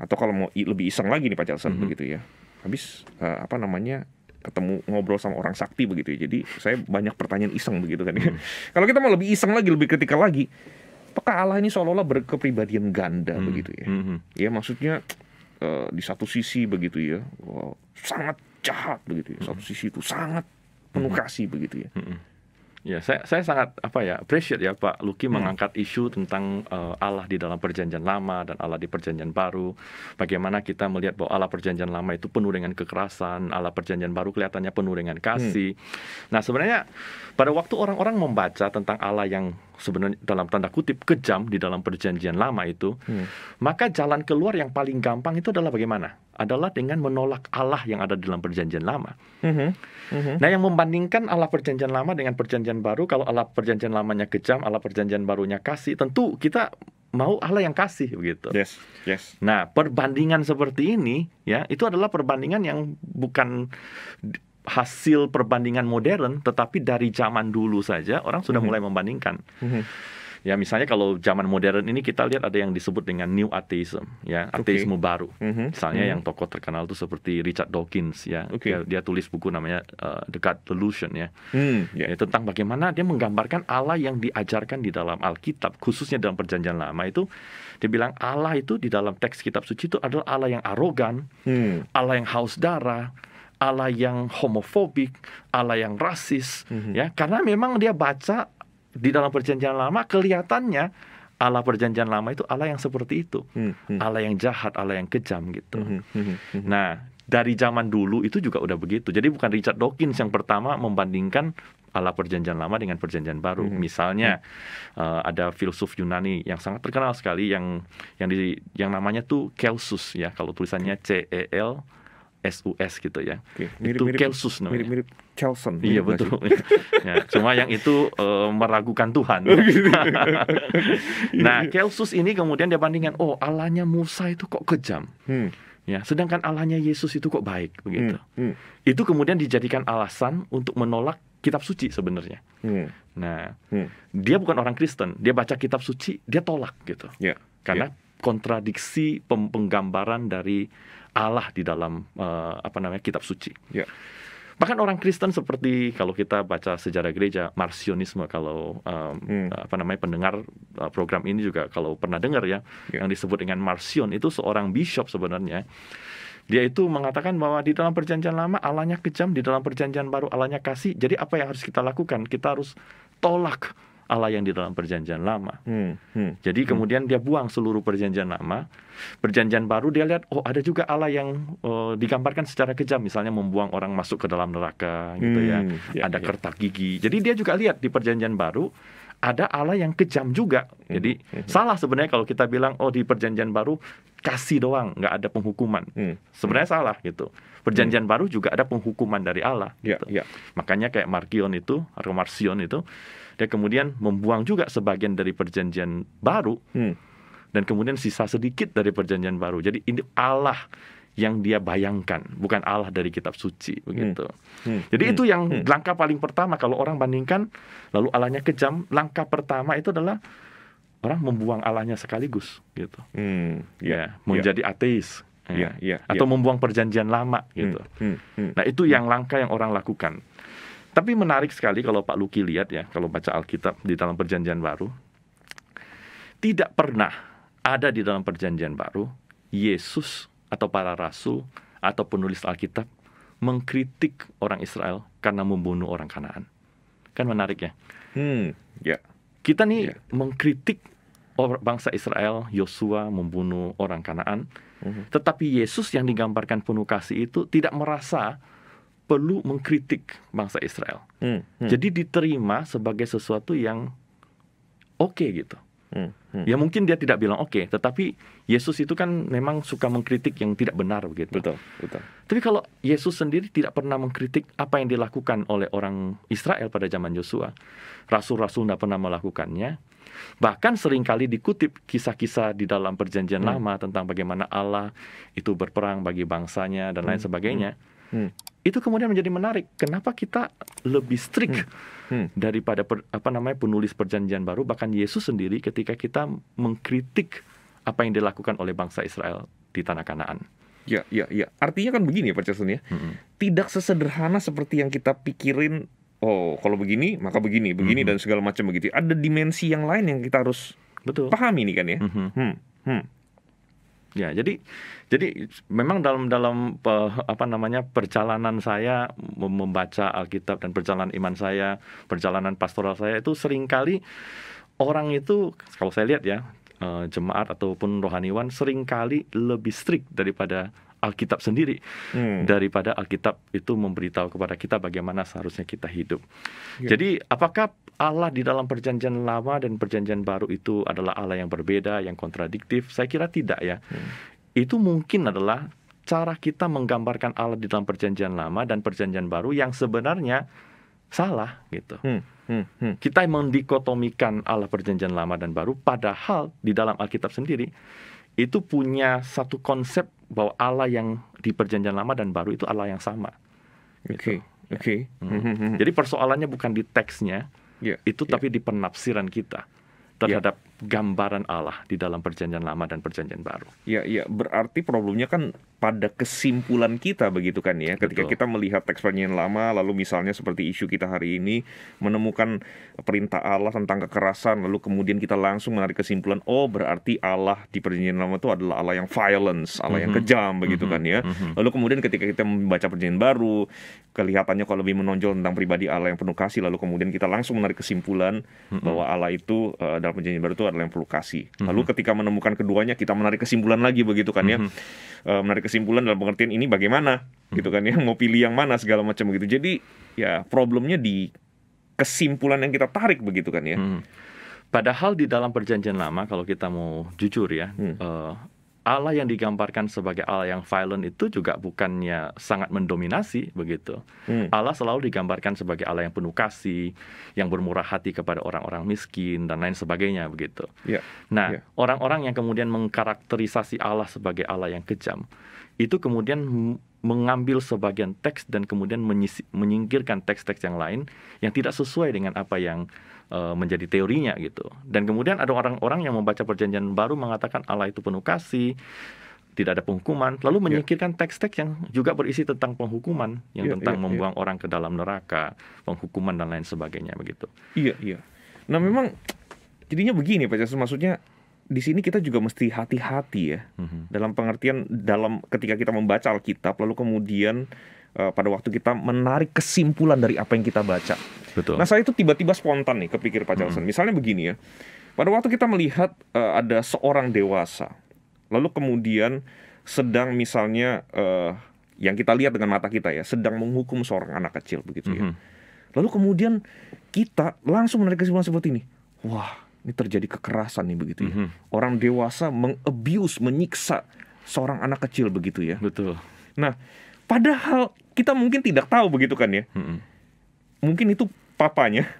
Atau kalau mau lebih iseng lagi nih Pak Celson begitu ya, habis ketemu ngobrol sama orang sakti begitu ya, jadi saya banyak pertanyaan iseng begitu kan ya. Kalau kita mau lebih iseng lagi, lebih kritikal lagi, apakah Allah ini seolah-olah berkepribadian ganda begitu ya? Ya maksudnya di satu sisi begitu ya, sangat jahat begitu ya, satu sisi itu sangat penuh kasih begitu ya. Ya, saya sangat appreciate ya Pak Luki mengangkat isu tentang Allah di dalam perjanjian lama dan Allah di perjanjian baru. Bagaimana kita melihat bahwa Allah perjanjian lama itu penuh dengan kekerasan, Allah perjanjian baru kelihatannya penuh dengan kasih. Nah, sebenarnya pada waktu orang-orang membaca tentang Allah yang sebenarnya dalam tanda kutip kejam di dalam perjanjian lama itu, maka jalan keluar yang paling gampang itu adalah bagaimana? Adalah dengan menolak Allah yang ada di dalam perjanjian lama. Nah, yang membandingkan Allah perjanjian lama dengan perjanjian baru, kalau Allah perjanjian lamanya kejam, Allah perjanjian barunya kasih, tentu kita mau Allah yang kasih begitu. Yes. Nah, perbandingan seperti ini ya, itu adalah perbandingan yang bukan hasil perbandingan modern, tetapi dari zaman dulu saja orang sudah mulai membandingkan. Ya, misalnya kalau zaman modern ini kita lihat ada yang disebut dengan New Atheism, ya, ateisme baru. Misalnya yang tokoh terkenal itu seperti Richard Dawkins, ya, dia tulis buku namanya The God Delusion, ya, tentang bagaimana dia menggambarkan Allah yang diajarkan di dalam Alkitab, khususnya dalam Perjanjian Lama itu, dia bilang Allah itu di dalam teks kitab suci itu adalah Allah yang arogan, Allah yang haus darah, Allah yang homofobik, Allah yang rasis, ya, karena memang dia baca di dalam perjanjian lama kelihatannya Allah perjanjian lama itu Allah yang seperti itu, Allah yang jahat, Allah yang kejam gitu. Nah, dari zaman dulu itu juga udah begitu. Jadi bukan Richard Dawkins yang pertama membandingkan Allah perjanjian lama dengan perjanjian baru. Misalnya ada filsuf Yunani yang sangat terkenal sekali yang namanya tuh Celsus ya, kalau tulisannya CELSUS gitu ya. Itu Celsus namanya. Mirip Kelson. Iya betul. Ya, cuma yang itu meragukan Tuhan. Nah, Celsus ini kemudian dia bandingkan, oh Allahnya Musa itu kok kejam. Ya, sedangkan Allahnya Yesus itu kok baik begitu. Itu kemudian dijadikan alasan untuk menolak kitab suci sebenarnya. Nah, dia bukan orang Kristen, dia baca kitab suci, dia tolak gitu. Karena kontradiksi penggambaran dari Allah di dalam kitab suci. Bahkan orang Kristen seperti kalau kita baca sejarah gereja, Marcionisme, kalau pendengar program ini juga kalau pernah dengar ya, yang disebut dengan Marcion itu seorang bishop sebenarnya. Dia itu mengatakan bahwa di dalam perjanjian lama Allahnya kejam, di dalam perjanjian baru Allahnya kasih. Jadi apa yang harus kita lakukan? Kita harus tolak Allah yang di dalam perjanjian lama. Jadi kemudian dia buang seluruh perjanjian lama. Perjanjian baru dia lihat, oh ada juga Allah yang digambarkan secara kejam, misalnya membuang orang masuk ke dalam neraka gitu ya. Ada kertak gigi. Jadi dia juga lihat di perjanjian baru ada Allah yang kejam juga. Jadi salah sebenarnya kalau kita bilang, oh di perjanjian baru kasih doang, nggak ada penghukuman. Sebenarnya salah gitu. Perjanjian baru juga ada penghukuman dari Allah gitu. Makanya kayak Marcion itu, dia kemudian membuang juga sebagian dari perjanjian baru, dan kemudian sisa sedikit dari perjanjian baru. Jadi ini Allah yang dia bayangkan, bukan Allah dari kitab suci begitu. Jadi itu yang langkah paling pertama kalau orang bandingkan, lalu Allahnya kejam, langkah pertama itu adalah orang membuang Allahnya sekaligus gitu. Menjadi ateis. Atau membuang perjanjian lama gitu. Nah itu yang langkah yang orang lakukan. Tapi menarik sekali kalau Pak Luki lihat ya, kalau baca Alkitab di dalam perjanjian baru, tidak pernah ada di dalam perjanjian baru Yesus atau para rasul atau penulis Alkitab mengkritik orang Israel karena membunuh orang Kanaan. Kan menarik ya. Kita nih mengkritik bangsa Israel, Yosua membunuh orang Kanaan, tetapi Yesus yang digambarkan penuh kasih itu tidak merasa perlu mengkritik bangsa Israel. Jadi diterima sebagai sesuatu yang oke gitu. Ya mungkin dia tidak bilang oke, tetapi Yesus itu kan memang suka mengkritik yang tidak benar begitu. Betul. Tapi kalau Yesus sendiri tidak pernah mengkritik apa yang dilakukan oleh orang Israel pada zaman Yosua, rasul-rasul tidak pernah melakukannya. Bahkan seringkali dikutip kisah-kisah di dalam perjanjian lama tentang bagaimana Allah itu berperang bagi bangsanya dan lain sebagainya. Itu kemudian menjadi menarik. Kenapa kita lebih strict daripada penulis perjanjian baru, bahkan Yesus sendiri ketika kita mengkritik apa yang dilakukan oleh bangsa Israel di tanah Kanaan. Ya. Artinya kan begini ya Pak Jason ya. Tidak sesederhana seperti yang kita pikirin. Oh, kalau begini maka begini dan segala macam begitu. Ada dimensi yang lain yang kita harus pahami nih kan ya. Ya, jadi memang dalam perjalanan saya membaca Alkitab dan perjalanan iman saya, perjalanan pastoral saya itu seringkali orang itu kalau saya lihat ya, jemaat ataupun rohaniwan seringkali lebih strict daripada Alkitab sendiri, daripada Alkitab itu memberitahu kepada kita bagaimana seharusnya kita hidup. Jadi apakah Allah di dalam perjanjian lama dan perjanjian baru itu adalah Allah yang berbeda, yang kontradiktif? Saya kira tidak ya. Itu mungkin adalah cara kita menggambarkan Allah di dalam perjanjian lama dan perjanjian baru yang sebenarnya salah gitu. Kita mendikotomikan Allah perjanjian lama dan baru, padahal di dalam Alkitab sendiri itu punya satu konsep bahwa Allah yang di perjanjian lama dan baru itu Allah yang sama. Oke. Jadi persoalannya bukan di teksnya, tapi di penafsiran kita terhadap gambaran Allah di dalam perjanjian lama dan perjanjian baru. Ya, berarti problemnya kan pada kesimpulan kita begitu kan ya. Ketika kita melihat teks perjanjian lama, lalu misalnya seperti isu kita hari ini menemukan perintah Allah tentang kekerasan, lalu kemudian kita langsung menarik kesimpulan, oh berarti Allah di perjanjian lama itu adalah Allah yang violence, Allah yang kejam begitu kan ya. Lalu kemudian ketika kita membaca perjanjian baru, kelihatannya kalau lebih menonjol tentang pribadi Allah yang penuh kasih, lalu kemudian kita langsung menarik kesimpulan bahwa Allah itu dalam perjanjian baru itu adalah yang perlu kasih. Lalu ketika menemukan keduanya, kita menarik kesimpulan lagi begitu kan ya. Menarik kesimpulan dalam pengertian ini bagaimana gitu kan ya, mau pilih yang mana segala macam begitu. Jadi ya problemnya di kesimpulan yang kita tarik begitu kan ya. Padahal di dalam perjanjian lama, kalau kita mau jujur ya, Allah yang digambarkan sebagai Allah yang violent itu juga bukannya sangat mendominasi begitu. Allah selalu digambarkan sebagai Allah yang penuh kasih, yang bermurah hati kepada orang-orang miskin dan lain sebagainya begitu. Nah, orang-orang yang kemudian mengkarakterisasi Allah sebagai Allah yang kejam, itu kemudian mengambil sebagian teks dan kemudian menyingkirkan teks-teks yang lain yang tidak sesuai dengan apa yang menjadi teorinya gitu. Dan kemudian ada orang-orang yang membaca perjanjian baru mengatakan Allah itu penuh kasih, tidak ada penghukuman, lalu menyingkirkan teks-teks yang juga berisi tentang penghukuman, yang tentang membuang orang ke dalam neraka, penghukuman dan lain sebagainya begitu. Iya. Nah memang jadinya begini Pak Justus, maksudnya di sini kita juga mesti hati-hati ya, dalam pengertian ketika kita membaca Alkitab lalu kemudian pada waktu kita menarik kesimpulan dari apa yang kita baca. Betul. Nah saya itu tiba-tiba spontan nih kepikir Pak Charleston. Misalnya begini ya, pada waktu kita melihat ada seorang dewasa, lalu kemudian sedang misalnya yang kita lihat dengan mata kita ya, sedang menghukum seorang anak kecil begitu ya. Lalu kemudian kita langsung menarik kesimpulan seperti ini, wah ini terjadi kekerasan nih begitu ya. Orang dewasa meng-abuse, menyiksa seorang anak kecil begitu ya. Betul. Nah padahal kita mungkin tidak tahu begitu kan ya. Mungkin itu papanya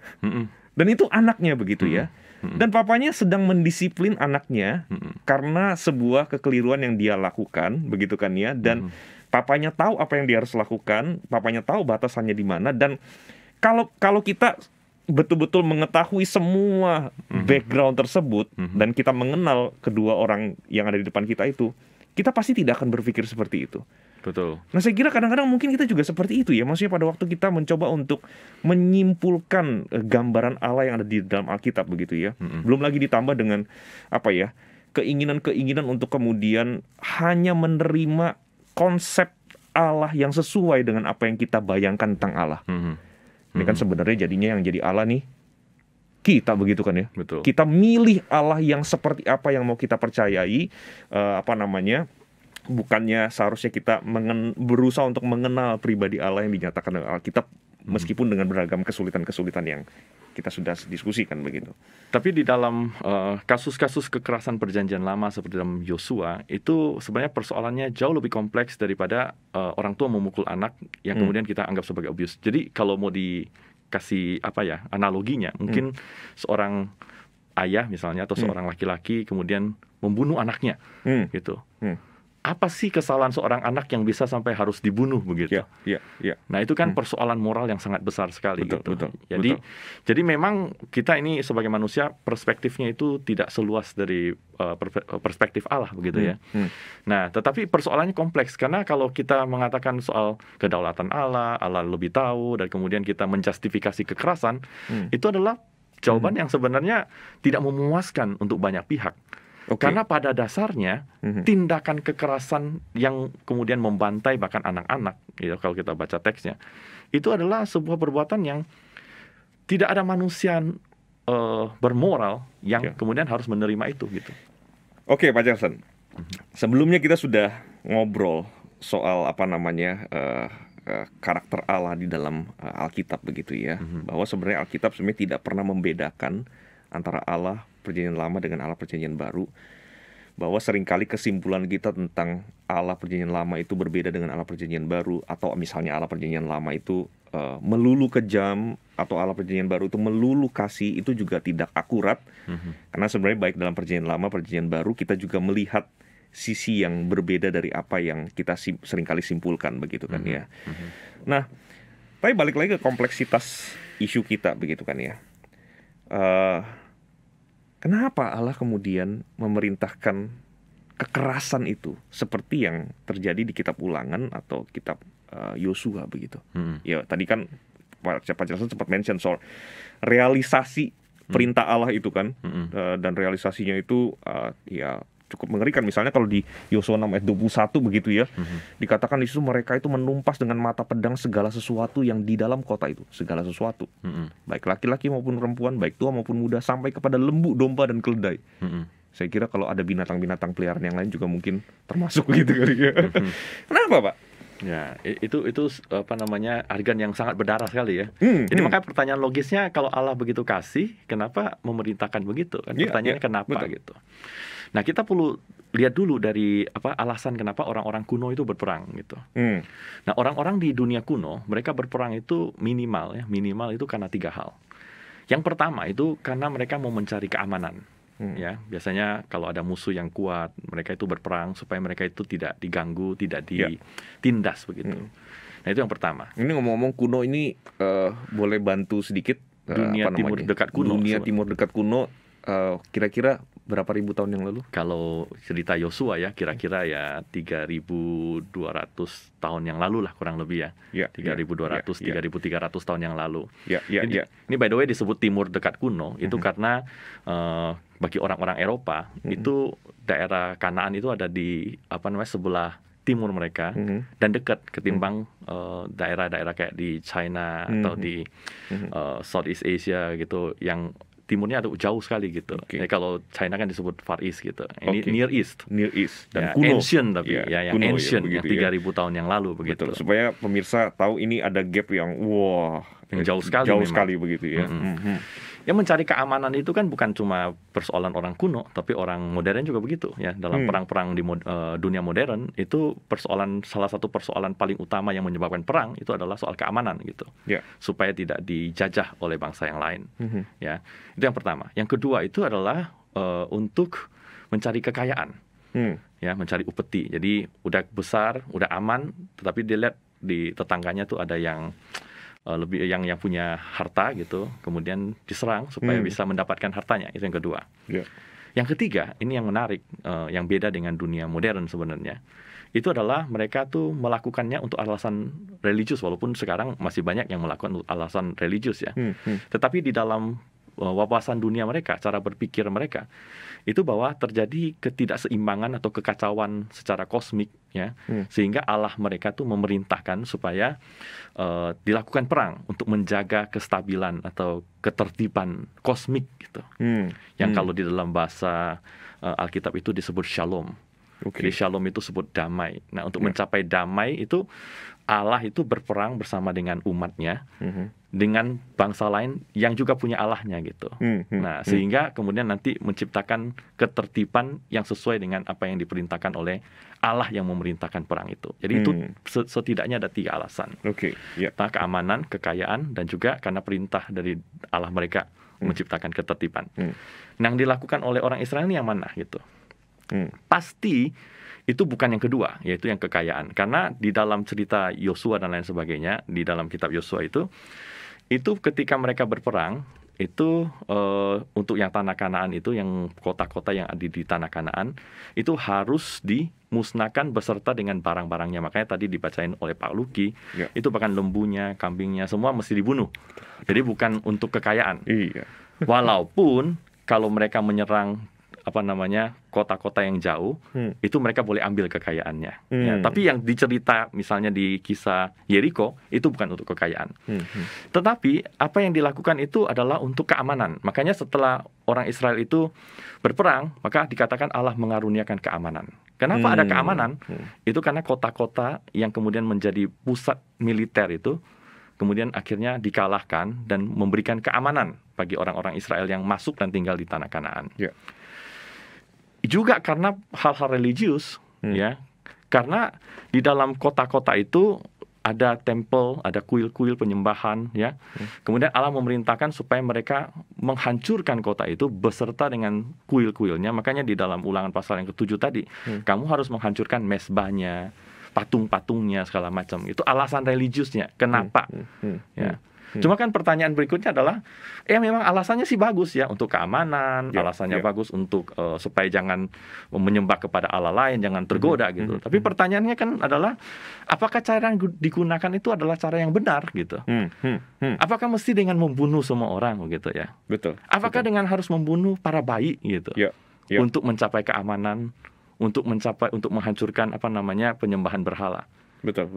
dan itu anaknya begitu ya. Dan papanya sedang mendisiplin anaknya karena sebuah kekeliruan yang dia lakukan begitu kan ya. Dan papanya tahu apa yang dia harus lakukan, papanya tahu batasannya di mana. Dan kalau kita betul-betul mengetahui semua background tersebut dan kita mengenal kedua orang yang ada di depan kita itu, kita pasti tidak akan berpikir seperti itu. Betul. Nah saya kira kadang-kadang mungkin kita juga seperti itu ya. Maksudnya pada waktu kita mencoba untuk menyimpulkan gambaran Allah yang ada di dalam Alkitab begitu ya. Belum lagi ditambah dengan keinginan-keinginan untuk kemudian hanya menerima konsep Allah yang sesuai dengan apa yang kita bayangkan tentang Allah. Ini kan sebenarnya jadinya yang jadi Allah nih kita begitu kan ya. Betul. Kita milih Allah yang seperti apa yang mau kita percayai, bukannya seharusnya kita berusaha untuk mengenal pribadi Allah yang dinyatakan dalam Alkitab, meskipun dengan beragam kesulitan-kesulitan yang kita sudah diskusikan begitu. Tapi di dalam kasus-kasus kekerasan perjanjian lama seperti dalam Yosua, itu sebenarnya persoalannya jauh lebih kompleks daripada orang tua memukul anak yang kemudian kita anggap sebagai abuse. Jadi kalau mau dikasih analoginya, mungkin seorang ayah misalnya atau seorang laki-laki kemudian membunuh anaknya gitu. Apa sih kesalahan seorang anak yang bisa sampai harus dibunuh begitu? Nah itu kan persoalan moral yang sangat besar sekali. Betul. Jadi memang kita ini sebagai manusia perspektifnya itu tidak seluas dari perspektif Allah begitu ya. Nah tetapi persoalannya kompleks karena kalau kita mengatakan soal kedaulatan Allah, Allah lebih tahu dan kemudian kita menjustifikasi kekerasan, itu adalah jawaban yang sebenarnya tidak memuaskan untuk banyak pihak. Karena pada dasarnya tindakan kekerasan yang kemudian membantai bahkan anak-anak, gitu, kalau kita baca teksnya, itu adalah sebuah perbuatan yang tidak ada manusia bermoral yang kemudian harus menerima itu gitu. Oke, Pak Charleston. Sebelumnya kita sudah ngobrol soal karakter Allah di dalam Alkitab begitu ya, bahwa sebenarnya Alkitab sebenarnya tidak pernah membedakan antara Allah Perjanjian Lama dengan Allah Perjanjian Baru, bahwa seringkali kesimpulan kita tentang Allah Perjanjian Lama itu berbeda dengan Allah Perjanjian Baru, atau misalnya Allah Perjanjian Lama itu melulu kejam, atau Allah Perjanjian Baru itu melulu kasih, itu juga tidak akurat. Karena sebenarnya baik dalam Perjanjian Lama, Perjanjian Baru, kita juga melihat sisi yang berbeda dari apa yang kita seringkali simpulkan begitu kan ya. Nah, tapi balik lagi ke kompleksitas isu kita begitu kan ya. Kenapa Allah kemudian memerintahkan kekerasan itu seperti yang terjadi di kitab Ulangan atau kitab Yosua begitu? Ya tadi kan Pak Charleston sempat mention soal realisasi perintah Allah itu kan, dan realisasinya itu cukup mengerikan. Misalnya kalau di Yosua 6 ayat 21 begitu ya, dikatakan di situ mereka itu menumpas dengan mata pedang segala sesuatu yang di dalam kota itu, segala sesuatu, baik laki-laki maupun perempuan, baik tua maupun muda, sampai kepada lembu, domba dan keledai. Saya kira kalau ada binatang-binatang peliharaan yang lain juga mungkin termasuk gitu kali ya. Kenapa, Pak? Ya, itu apa namanya, adegan yang sangat berdarah sekali ya. Jadi makanya pertanyaan logisnya, kalau Allah begitu kasih, kenapa memerintahkan begitu? Kan pertanyaannya kenapa betul. Gitu. Nah, kita perlu lihat dulu dari alasan kenapa orang-orang kuno itu berperang gitu. Nah, orang-orang di dunia kuno mereka berperang itu minimal itu karena 3 hal. Yang pertama itu karena mereka mau mencari keamanan. Ya, biasanya kalau ada musuh yang kuat, mereka itu berperang supaya mereka itu tidak diganggu, tidak ditindas begitu. Nah, itu yang pertama. Ini ngomong-ngomong kuno ini, boleh bantu sedikit dunia timur dekat kuno. Dunia timur dekat kuno, kira-kira berapa ribu tahun yang lalu? Kalau cerita Yosua ya, kira-kira ya 3.200 tahun yang lalu lah kurang lebih ya. 3.200, 3.300 tahun yang lalu. Ini by the way disebut timur dekat kuno, itu karena bagi orang-orang Eropa itu daerah Kanaan itu ada di sebelah timur mereka dan dekat ketimbang daerah-daerah kayak di China atau di Southeast Asia gitu, yang timurnya ada jauh sekali gitu. Jadi kalau China kan disebut Far East gitu. Ini Near East dan kuno. Ancient tapi yang kuno, ancient yang 3.000 tahun yang lalu begitu. Betul, supaya pemirsa tahu ini ada gap yang jauh sekali begitu ya. Yang mencari keamanan itu kan bukan cuma persoalan orang kuno, tapi orang modern juga begitu ya. Dalam perang-perang di dunia modern itu salah satu persoalan paling utama yang menyebabkan perang itu adalah soal keamanan gitu. Supaya tidak dijajah oleh bangsa yang lain. Ya. Itu yang pertama. Yang kedua itu adalah untuk mencari kekayaan. Ya, mencari upeti. Jadi udah besar, udah aman, tetapi dilihat di tetangganya tuh ada yang lebih yang punya harta gitu, kemudian diserang supaya bisa mendapatkan hartanya. Itu yang kedua. Yang ketiga, ini yang menarik, yang beda dengan dunia modern sebenarnya. Itu adalah mereka tuh melakukannya untuk alasan religius, walaupun sekarang masih banyak yang melakukan alasan religius ya. Tetapi di dalam wawasan dunia mereka, cara berpikir mereka, itu bahwa terjadi ketidakseimbangan atau kekacauan secara kosmik ya, sehingga Allah mereka tuh memerintahkan supaya dilakukan perang untuk menjaga kestabilan atau ketertiban kosmik gitu. Yang kalau di dalam bahasa Alkitab itu disebut shalom. Jadi shalom itu sebut damai. Nah, untuk mencapai damai itu Allah itu berperang bersama dengan umatnya, dengan bangsa lain yang juga punya Allahnya gitu. Nah, sehingga kemudian nanti menciptakan ketertiban yang sesuai dengan apa yang diperintahkan oleh Allah yang memerintahkan perang itu. Jadi itu setidaknya ada 3 alasan. Keamanan, kekayaan, dan juga karena perintah dari Allah mereka menciptakan ketertiban. Nah, yang dilakukan oleh orang Israel ini yang mana gitu? Pasti itu bukan yang kedua, yaitu yang kekayaan. Karena di dalam cerita Yosua dan lain sebagainya, di dalam kitab Yosua itu ketika mereka berperang, itu untuk yang tanah Kanaan itu, yang kota-kota yang ada di tanah Kanaan, itu harus dimusnahkan beserta dengan barang-barangnya. Makanya tadi dibacain oleh Pak Luki, itu bahkan lembunya, kambingnya, semua mesti dibunuh. Jadi bukan untuk kekayaan. Walaupun kalau mereka menyerang kota-kota yang jauh, itu mereka boleh ambil kekayaannya. Ya, tapi yang dicerita misalnya di kisah Yeriko itu bukan untuk kekayaan. Tetapi apa yang dilakukan itu adalah untuk keamanan. Makanya setelah orang Israel itu berperang, maka dikatakan Allah mengaruniakan keamanan. Kenapa ada keamanan? Itu karena kota-kota yang kemudian menjadi pusat militer itu kemudian akhirnya dikalahkan dan memberikan keamanan bagi orang-orang Israel yang masuk dan tinggal di tanah Kanaan. Juga karena hal-hal religius, ya, karena di dalam kota-kota itu ada tempel, ada kuil-kuil penyembahan, ya. Kemudian Allah memerintahkan supaya mereka menghancurkan kota itu beserta dengan kuil-kuilnya. Makanya di dalam Ulangan pasal yang ke-7 tadi, kamu harus menghancurkan mezbahnya, patung-patungnya, segala macam. Itu alasan religiusnya. Kenapa? Ya. Cuma kan pertanyaan berikutnya adalah, memang alasannya sih bagus ya, untuk keamanan, alasannya bagus untuk supaya jangan menyembah kepada Allah lain, jangan tergoda gitu. Tapi pertanyaannya kan adalah, apakah cara yang digunakan itu adalah cara yang benar gitu? Apakah mesti dengan membunuh semua orang gitu ya? Betul. Apakah dengan harus membunuh para bayi gitu? untuk mencapai keamanan, untuk menghancurkan penyembahan berhala. Betul.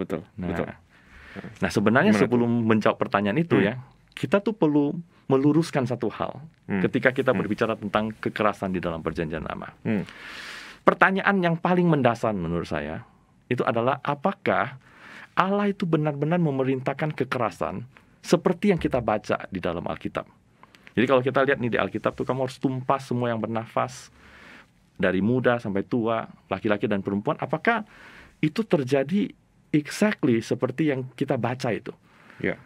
Nah, sebenarnya Gimana sebelum menjawab pertanyaan itu ya, kita tuh perlu meluruskan satu hal ketika kita berbicara tentang kekerasan di dalam Perjanjian Lama. Pertanyaan yang paling mendasar menurut saya itu adalah apakah Allah itu benar-benar memerintahkan kekerasan seperti yang kita baca di dalam Alkitab. Jadi kalau kita lihat nih di Alkitab tuh, kamu harus tumpas semua yang bernafas, dari muda sampai tua, laki-laki dan perempuan. Apakah itu terjadi exactly seperti yang kita baca itu? Ya.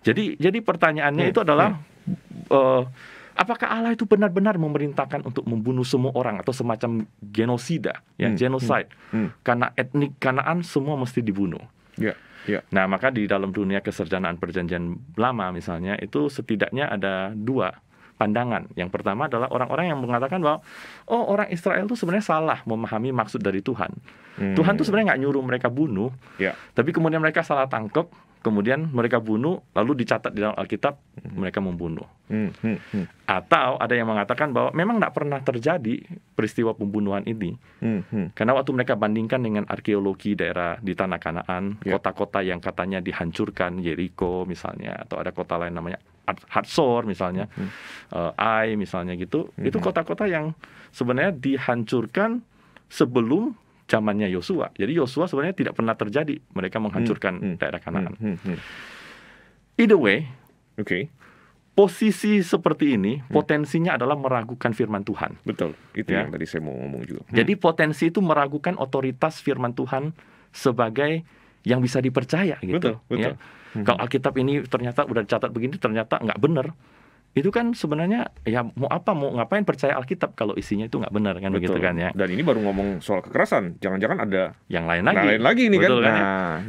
Jadi pertanyaannya itu adalah apakah Allah itu benar-benar memerintahkan untuk membunuh semua orang atau semacam genosida, genocide, karena etnik Kanaan semua mesti dibunuh. Nah, maka di dalam dunia kesarjanaan Perjanjian Lama misalnya, itu setidaknya ada dua pandangan. Yang pertama adalah orang-orang yang mengatakan bahwa orang Israel itu sebenarnya salah memahami maksud dari Tuhan. Tuhan itu sebenarnya nggak nyuruh mereka bunuh, tapi kemudian mereka salah tangkap, kemudian mereka bunuh, lalu dicatat di dalam Alkitab mereka membunuh. Atau ada yang mengatakan bahwa memang nggak pernah terjadi peristiwa pembunuhan ini, karena waktu mereka bandingkan dengan arkeologi daerah di tanah Kanaan, kota-kota yang katanya dihancurkan, Yeriko misalnya, atau ada kota lain namanya Hatsor misalnya, Ai misalnya gitu, itu kota-kota yang sebenarnya dihancurkan sebelum zamannya Yosua. Jadi Yosua sebenarnya tidak pernah terjadi mereka menghancurkan daerah Kanaan. Either way, posisi seperti ini potensinya adalah meragukan firman Tuhan. Betul, itu yang tadi saya mau ngomong juga. Jadi potensi itu meragukan otoritas firman Tuhan sebagai yang bisa dipercaya gitu. Betul. Kalau Alkitab ini ternyata udah dicatat begini, ternyata nggak benar, itu kan sebenarnya ya mau ngapain percaya Alkitab kalau isinya itu nggak benar kan. Begitu kan ya. Dan ini baru ngomong soal kekerasan, jangan-jangan ada yang lain lagi ini kan.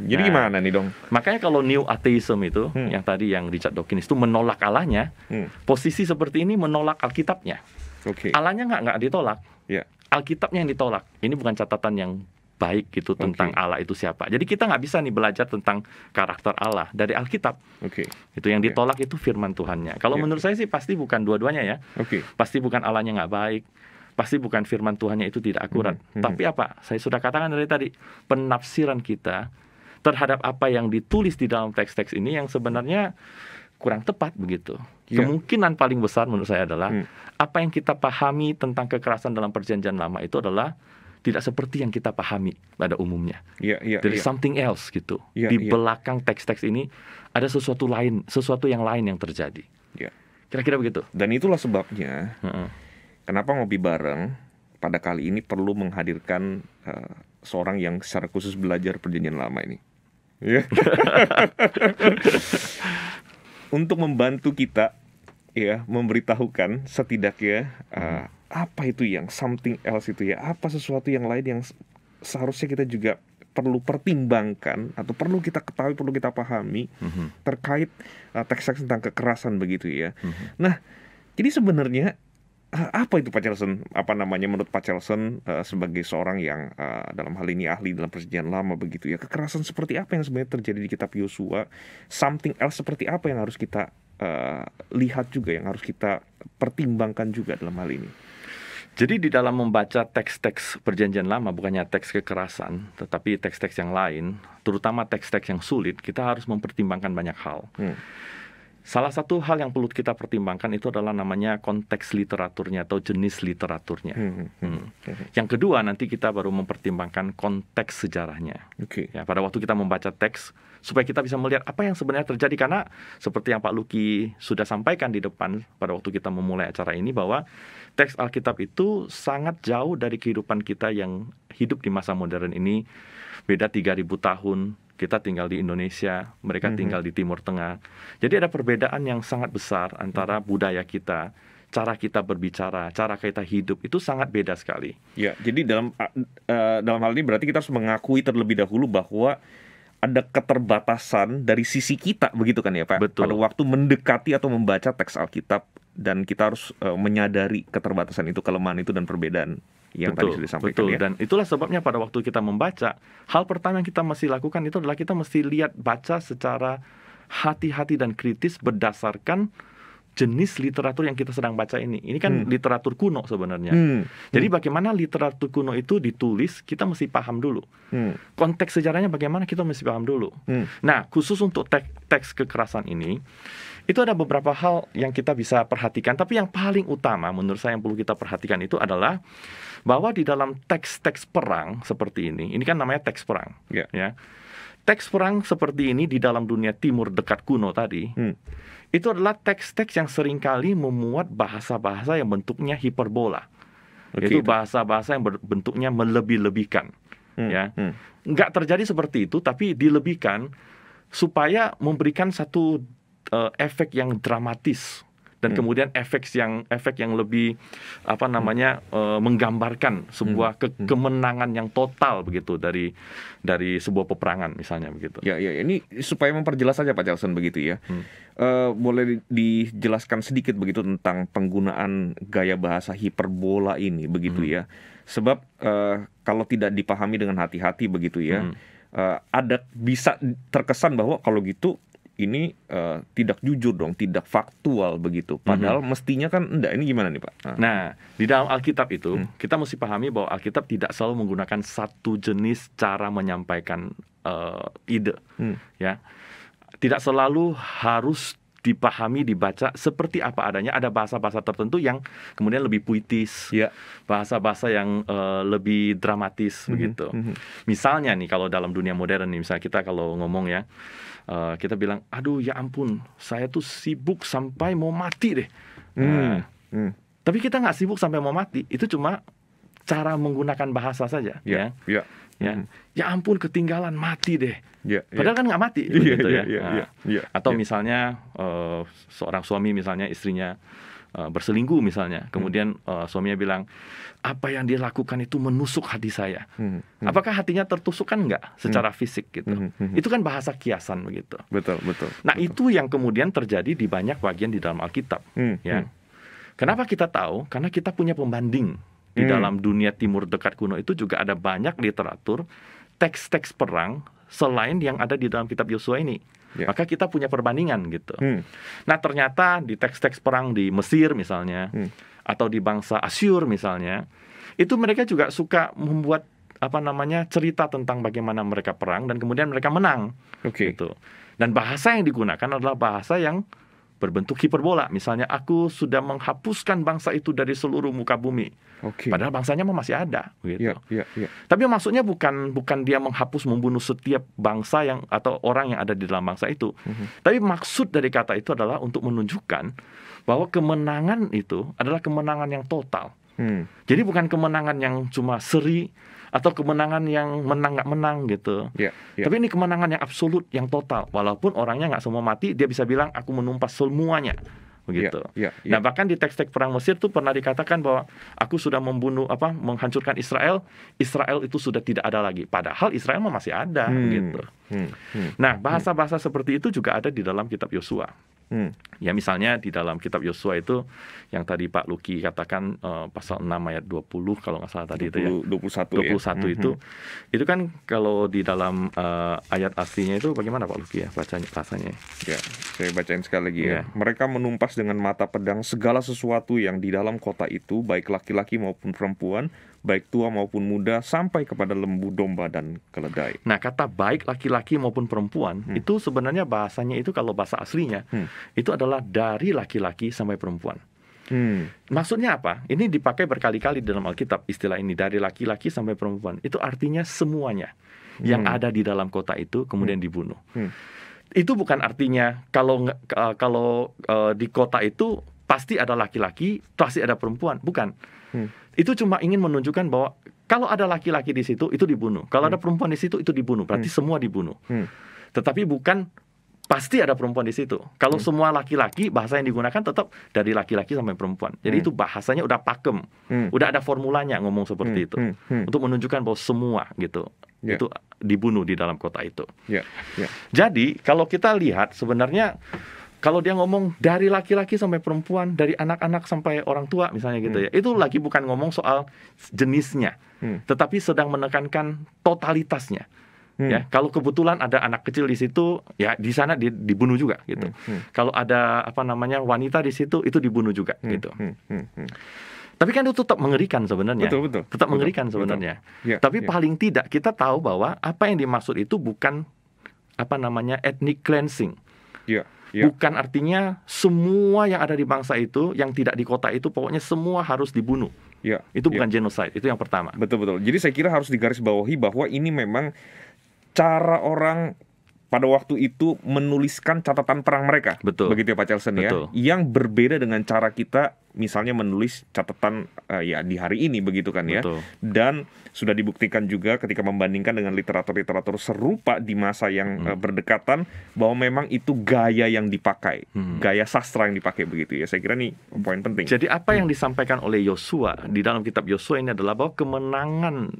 Jadi gimana nih dong? Makanya kalau New Atheism itu yang tadi yang Richard Dawkins itu menolak Allahnya, posisi seperti ini menolak Alkitabnya. Allahnya nggak ditolak, Alkitabnya yang ditolak. Ini bukan catatan yang baik gitu tentang Allah itu siapa. Jadi kita nggak bisa nih belajar tentang karakter Allah dari Alkitab. Itu yang ditolak itu firman Tuhannya. Kalau menurut saya sih pasti bukan dua-duanya ya. Pasti bukan Allahnya nggak baik, pasti bukan firman Tuhannya itu tidak akurat. Tapi apa? Saya sudah katakan dari tadi, penafsiran kita terhadap apa yang ditulis di dalam teks-teks ini yang sebenarnya kurang tepat begitu. Kemungkinan paling besar menurut saya adalah apa yang kita pahami tentang kekerasan dalam Perjanjian Lama itu adalah tidak seperti yang kita pahami pada umumnya. There is something else gitu. Di belakang teks-teks ini ada sesuatu yang lain yang terjadi. Kira-kira begitu. Dan itulah sebabnya kenapa ngopi bareng pada kali ini perlu menghadirkan seorang yang secara khusus belajar Perjanjian Lama ini. Untuk membantu kita memberitahukan setidaknya apa itu yang something else itu ya, apa sesuatu yang lain yang seharusnya kita juga perlu pertimbangkan atau perlu kita ketahui, perlu kita pahami terkait teks-teks tentang kekerasan begitu ya. Nah, jadi sebenarnya apa itu Pak Charleston? Menurut Pak Charleston sebagai seorang yang dalam hal ini ahli dalam Perjanjian Lama begitu ya, kekerasan seperti apa yang sebenarnya terjadi di kitab Yosua? Something else seperti apa yang harus kita lihat juga, yang harus kita pertimbangkan juga dalam hal ini? Jadi di dalam membaca teks-teks Perjanjian Lama, bukannya teks kekerasan, tetapi teks-teks yang lain, terutama teks-teks yang sulit, kita harus mempertimbangkan banyak hal. Salah satu hal yang perlu kita pertimbangkan itu adalah namanya konteks literaturnya atau jenis literaturnya. Yang kedua, nanti kita baru mempertimbangkan konteks sejarahnya. Ya, pada waktu kita membaca teks, supaya kita bisa melihat apa yang sebenarnya terjadi. Karena seperti yang Pak Luki sudah sampaikan di depan pada waktu kita memulai acara ini, bahwa teks Alkitab itu sangat jauh dari kehidupan kita yang hidup di masa modern ini. Beda 3.000 tahun. Kita tinggal di Indonesia, mereka tinggal di Timur Tengah. Jadi ada perbedaan yang sangat besar antara budaya kita, cara kita berbicara, cara kita hidup, itu sangat beda sekali. Ya, jadi dalam hal ini berarti kita harus mengakui terlebih dahulu bahwa ada keterbatasan dari sisi kita, begitu kan ya Pak? Betul. Pada waktu mendekati atau membaca teks Alkitab, dan kita harus menyadari keterbatasan itu, kelemahan itu, dan perbedaan yang tadi sudah disampaikan. Betul. Dan itulah sebabnya pada waktu kita membaca, hal pertama yang kita mesti lakukan itu adalah kita mesti baca secara hati-hati dan kritis berdasarkan jenis literatur yang kita sedang baca ini. Ini kan literatur kuno sebenarnya. Jadi bagaimana literatur kuno itu ditulis, kita mesti paham dulu. Konteks sejarahnya bagaimana, kita mesti paham dulu. Nah, khusus untuk teks kekerasan ini, itu ada beberapa hal yang kita bisa perhatikan. Tapi yang paling utama menurut saya yang perlu kita perhatikan itu adalah bahwa di dalam teks-teks perang seperti ini kan namanya teks perang. Ya. Teks perang seperti ini di dalam dunia timur dekat kuno tadi, itu adalah teks-teks yang seringkali memuat bahasa-bahasa yang bentuknya hiperbola. Itu bahasa-bahasa yang bentuknya melebih-lebihkan. Ya. Nggak terjadi seperti itu, tapi dilebihkan supaya memberikan satu efek yang dramatis. Dan kemudian efek yang lebih menggambarkan sebuah kemenangan yang total begitu dari sebuah peperangan misalnya begitu. Ya, ini supaya memperjelas saja Pak Charleston begitu ya. Boleh dijelaskan sedikit begitu tentang penggunaan gaya bahasa hiperbola ini begitu ya. Sebab kalau tidak dipahami dengan hati-hati begitu ya, ada bisa terkesan bahwa kalau gitu ini tidak jujur dong, tidak faktual begitu. Padahal mestinya kan enggak. Ini gimana nih Pak? Nah, di dalam Alkitab itu kita mesti pahami bahwa Alkitab tidak selalu menggunakan satu jenis cara menyampaikan ide, ya. Tidak selalu harus dipahami, dibaca seperti apa adanya. Ada bahasa-bahasa tertentu yang kemudian lebih puitis, bahasa-bahasa yang lebih dramatis begitu. Misalnya nih kalau dalam dunia modern nih, misalnya kita kalau ngomong ya, kita bilang, aduh ya ampun, saya tuh sibuk sampai mau mati deh. Tapi kita nggak sibuk sampai mau mati, itu cuma cara menggunakan bahasa saja. Ya, ampun ketinggalan, mati deh. Padahal kan nggak mati. Begitu, Atau misalnya seorang suami misalnya istrinya berselingkuh misalnya, kemudian suaminya bilang, apa yang dia lakukan itu menusuk hati saya. Apakah hatinya tertusuk? Kan enggak secara fisik gitu. Itu kan bahasa kiasan begitu. Betul. Nah, itu yang kemudian terjadi di banyak bagian di dalam Alkitab. Ya. Kenapa kita tahu? Karena kita punya pembanding di dalam dunia timur dekat kuno itu juga ada banyak literatur teks-teks perang selain yang ada di dalam kitab Yosua ini. Maka kita punya perbandingan gitu. Nah, ternyata di teks-teks perang di Mesir misalnya, atau di bangsa Asyur misalnya, itu mereka juga suka membuat cerita tentang bagaimana mereka perang dan kemudian mereka menang. Gitu. Dan bahasa yang digunakan adalah bahasa yang berbentuk hiperbola. Misalnya, aku sudah menghapuskan bangsa itu dari seluruh muka bumi. Padahal bangsanya masih ada. Gitu. Tapi maksudnya bukan dia menghapus, membunuh setiap bangsa atau orang yang ada di dalam bangsa itu. Tapi maksud dari kata itu adalah untuk menunjukkan bahwa kemenangan itu adalah kemenangan yang total. Jadi bukan kemenangan yang cuma seri atau kemenangan yang menang nggak menang gitu. Tapi ini kemenangan yang absolut, yang total. Walaupun orangnya nggak semua mati, dia bisa bilang aku menumpas semuanya. Begitu. Nah, bahkan di teks-teks perang Mesir itu pernah dikatakan bahwa aku sudah menghancurkan Israel. Israel itu sudah tidak ada lagi. Padahal Israel masih ada. Gitu. Nah, bahasa-bahasa seperti itu juga ada di dalam kitab Yosua. Ya, misalnya di dalam kitab Yosua itu yang tadi Pak Luki katakan pasal 6 ayat 20 kalau nggak salah tadi 21 itu kan kalau di dalam ayat aslinya itu bagaimana Pak Luki ya bahasanya? Ya, saya bacain sekali lagi ya. Mereka menumpas dengan mata pedang segala sesuatu yang di dalam kota itu, baik laki-laki maupun perempuan, baik tua maupun muda, sampai kepada lembu domba dan keledai. Nah, kata baik laki-laki maupun perempuan itu sebenarnya bahasanya itu kalau bahasa aslinya itu adalah dari laki-laki sampai perempuan. Maksudnya apa? Ini dipakai berkali-kali dalam Alkitab istilah ini, dari laki-laki sampai perempuan. Itu artinya semuanya yang ada di dalam kota itu kemudian dibunuh. Itu bukan artinya kalau di kota itu pasti ada laki-laki, pasti ada perempuan. Bukan. Itu cuma ingin menunjukkan bahwa kalau ada laki-laki di situ itu dibunuh, kalau ada perempuan di situ itu dibunuh, berarti semua dibunuh. Tetapi bukan pasti ada perempuan di situ. Kalau semua laki-laki, bahasa yang digunakan tetap dari laki-laki sampai perempuan. Jadi itu bahasanya udah pakem, udah ada formulanya ngomong seperti itu untuk menunjukkan bahwa semua gitu itu dibunuh di dalam kota itu. Jadi kalau kita lihat sebenarnya kalau dia ngomong dari laki-laki sampai perempuan, dari anak-anak sampai orang tua misalnya gitu ya, itu lagi bukan ngomong soal jenisnya, tetapi sedang menekankan totalitasnya. Ya, kalau kebetulan ada anak kecil di situ, ya di sana dibunuh juga gitu. Kalau ada wanita di situ, itu dibunuh juga gitu. Tapi kan itu tetap mengerikan sebenarnya. Betul. Tetap mengerikan sebenarnya. Ya, Tapi paling tidak kita tahu bahwa apa yang dimaksud itu bukan ethnic cleansing. Bukan artinya semua yang ada di bangsa itu, yang tidak di kota itu, pokoknya semua harus dibunuh. Itu bukan genocide, itu yang pertama. Betul. Jadi saya kira harus digarisbawahi bahwa ini memang cara orang pada waktu itu menuliskan catatan perang mereka. Betul. Begitu ya Pak Chelsen ya. Betul. Yang berbeda dengan cara kita misalnya menulis catatan di hari ini begitu kan ya. Betul. Dan sudah dibuktikan juga ketika membandingkan dengan literatur-literatur serupa di masa yang berdekatan bahwa memang itu gaya yang dipakai, gaya sastra yang dipakai begitu ya. Saya kira ini poin penting. Jadi apa yang disampaikan oleh Yosua di dalam kitab Yosua ini adalah bahwa kemenangan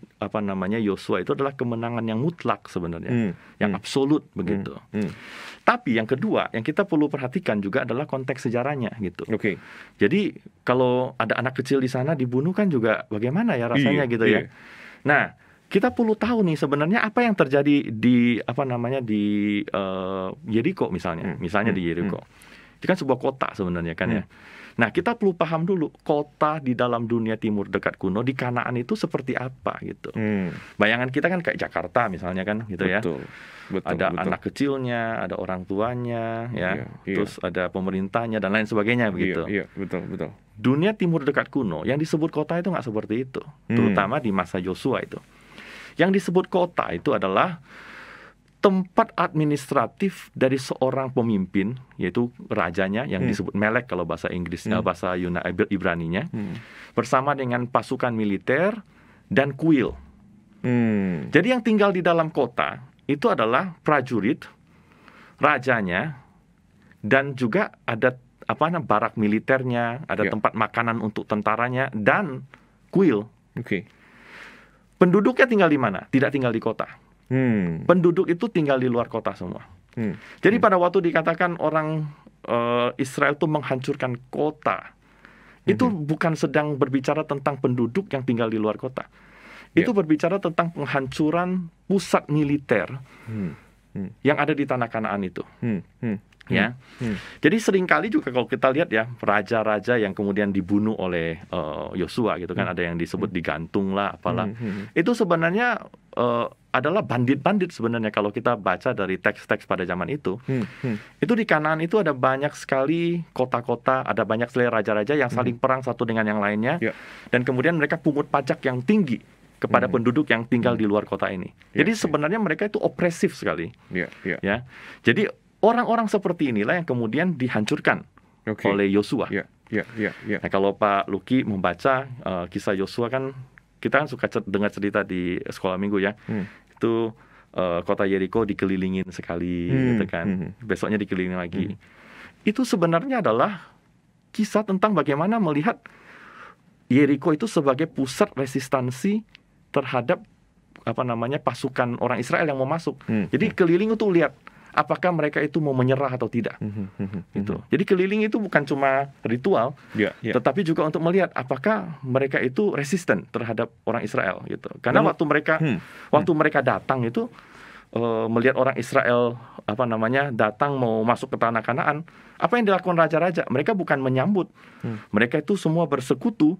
Yosua itu adalah kemenangan yang mutlak sebenarnya, yang absolut begitu. Tapi yang kedua yang kita perlu perhatikan juga adalah konteks sejarahnya gitu. Jadi kalau ada anak kecil di sana dibunuh kan juga bagaimana ya rasanya gitu ya. Nah, kita perlu tahu nih sebenarnya apa yang terjadi di Yeriko misalnya di Yeriko. Itu kan sebuah kota sebenarnya kan ya. Nah, kita perlu paham dulu kota di dalam dunia timur dekat kuno di Kanaan itu seperti apa gitu. Bayangan kita kan kayak Jakarta misalnya kan gitu ya. Ada anak kecilnya, ada orang tuanya ya, terus ada pemerintahnya dan lain sebagainya begitu. Betul. Dunia timur dekat kuno yang disebut kota itu nggak seperti itu, terutama di masa Yosua itu. Yang disebut kota itu adalah tempat administratif dari seorang pemimpin, yaitu rajanya yang disebut Melek kalau bahasa Inggris, bahasa Ibraninya, bersama dengan pasukan militer dan kuil. Jadi yang tinggal di dalam kota itu adalah prajurit, rajanya, dan juga ada barak militernya, ada tempat makanan untuk tentaranya dan kuil. Penduduknya tinggal di mana? Tidak tinggal di kota. Penduduk itu tinggal di luar kota semua. Jadi pada waktu dikatakan orang Israel itu menghancurkan kota, itu bukan sedang berbicara tentang penduduk yang tinggal di luar kota. Itu berbicara tentang penghancuran pusat militer yang ada di tanah Kanaan itu. Ya. Jadi seringkali juga kalau kita lihat ya raja-raja yang kemudian dibunuh oleh Yosua gitu kan, ada yang disebut digantung lah apalah. Itu sebenarnya adalah bandit-bandit sebenarnya kalau kita baca dari teks-teks pada zaman itu. Itu di Kanaan itu ada banyak sekali kota-kota, ada banyak sekali raja-raja yang saling perang satu dengan yang lainnya. Dan kemudian mereka pungut pajak yang tinggi kepada penduduk yang tinggal di luar kota ini. Jadi sebenarnya mereka itu opresif sekali. Ya. Jadi orang-orang seperti inilah yang kemudian dihancurkan oleh Yosua. Nah, kalau Pak Luki membaca kisah Yosua kan, kita kan suka dengar cerita di sekolah minggu ya. Itu kota Yeriko dikelilingin sekali, gitu kan. Besoknya dikelilingin lagi. Itu sebenarnya adalah kisah tentang bagaimana melihat Yeriko itu sebagai pusat resistansi terhadap pasukan orang Israel yang mau masuk. Jadi keliling itu lihat apakah mereka itu mau menyerah atau tidak. Gitu. Jadi keliling itu bukan cuma ritual, tetapi juga untuk melihat apakah mereka itu resisten terhadap orang Israel gitu. Karena waktu mereka datang itu melihat orang Israel datang mau masuk ke tanah Kanaan, apa yang dilakukan raja-raja? Mereka bukan menyambut. Mereka itu semua bersekutu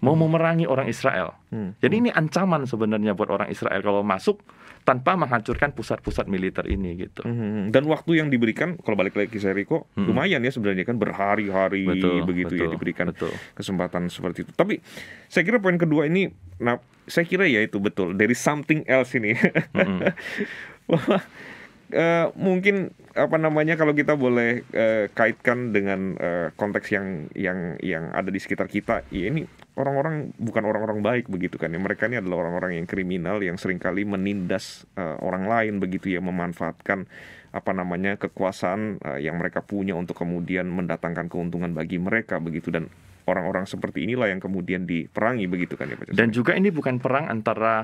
mau memerangi orang Israel. Jadi ini ancaman sebenarnya buat orang Israel kalau masuk tanpa menghancurkan pusat-pusat militer ini gitu. Dan waktu yang diberikan, kalau balik lagi ke Yeriko, lumayan ya sebenarnya kan, berhari-hari begitu ya diberikan kesempatan seperti itu. Tapi saya kira poin kedua ini, nah saya kira ya itu betul, dari something else ini. Mungkin kalau kita boleh kaitkan dengan konteks yang ada di sekitar kita, ya ini orang-orang bukan orang-orang baik begitu kan ya. Mereka ini adalah orang-orang yang kriminal yang seringkali menindas orang lain begitu ya, memanfaatkan kekuasaan yang mereka punya untuk kemudian mendatangkan keuntungan bagi mereka begitu, dan orang-orang seperti inilah yang kemudian diperangi begitu kan ya Pak. Dan juga ini bukan perang antara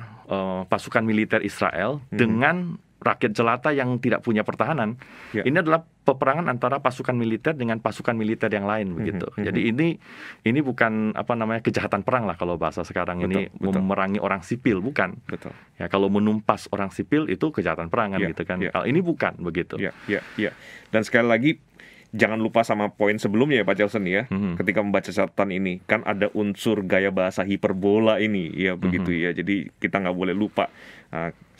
pasukan militer Israel dengan rakyat jelata yang tidak punya pertahanan. Ini adalah peperangan antara pasukan militer dengan pasukan militer yang lain begitu. Jadi ini bukan kejahatan perang lah kalau bahasa sekarang, ini memerangi orang sipil, bukan. Betul. Ya, kalau menumpas orang sipil itu kejahatan perang kan, gitu kan. Kalau ini bukan begitu. Ya. Dan sekali lagi jangan lupa sama poin sebelumnya ya Pak Charleston ya. Ketika membaca catatan ini kan ada unsur gaya bahasa hiperbola ini ya begitu ya. Jadi kita nggak boleh lupa.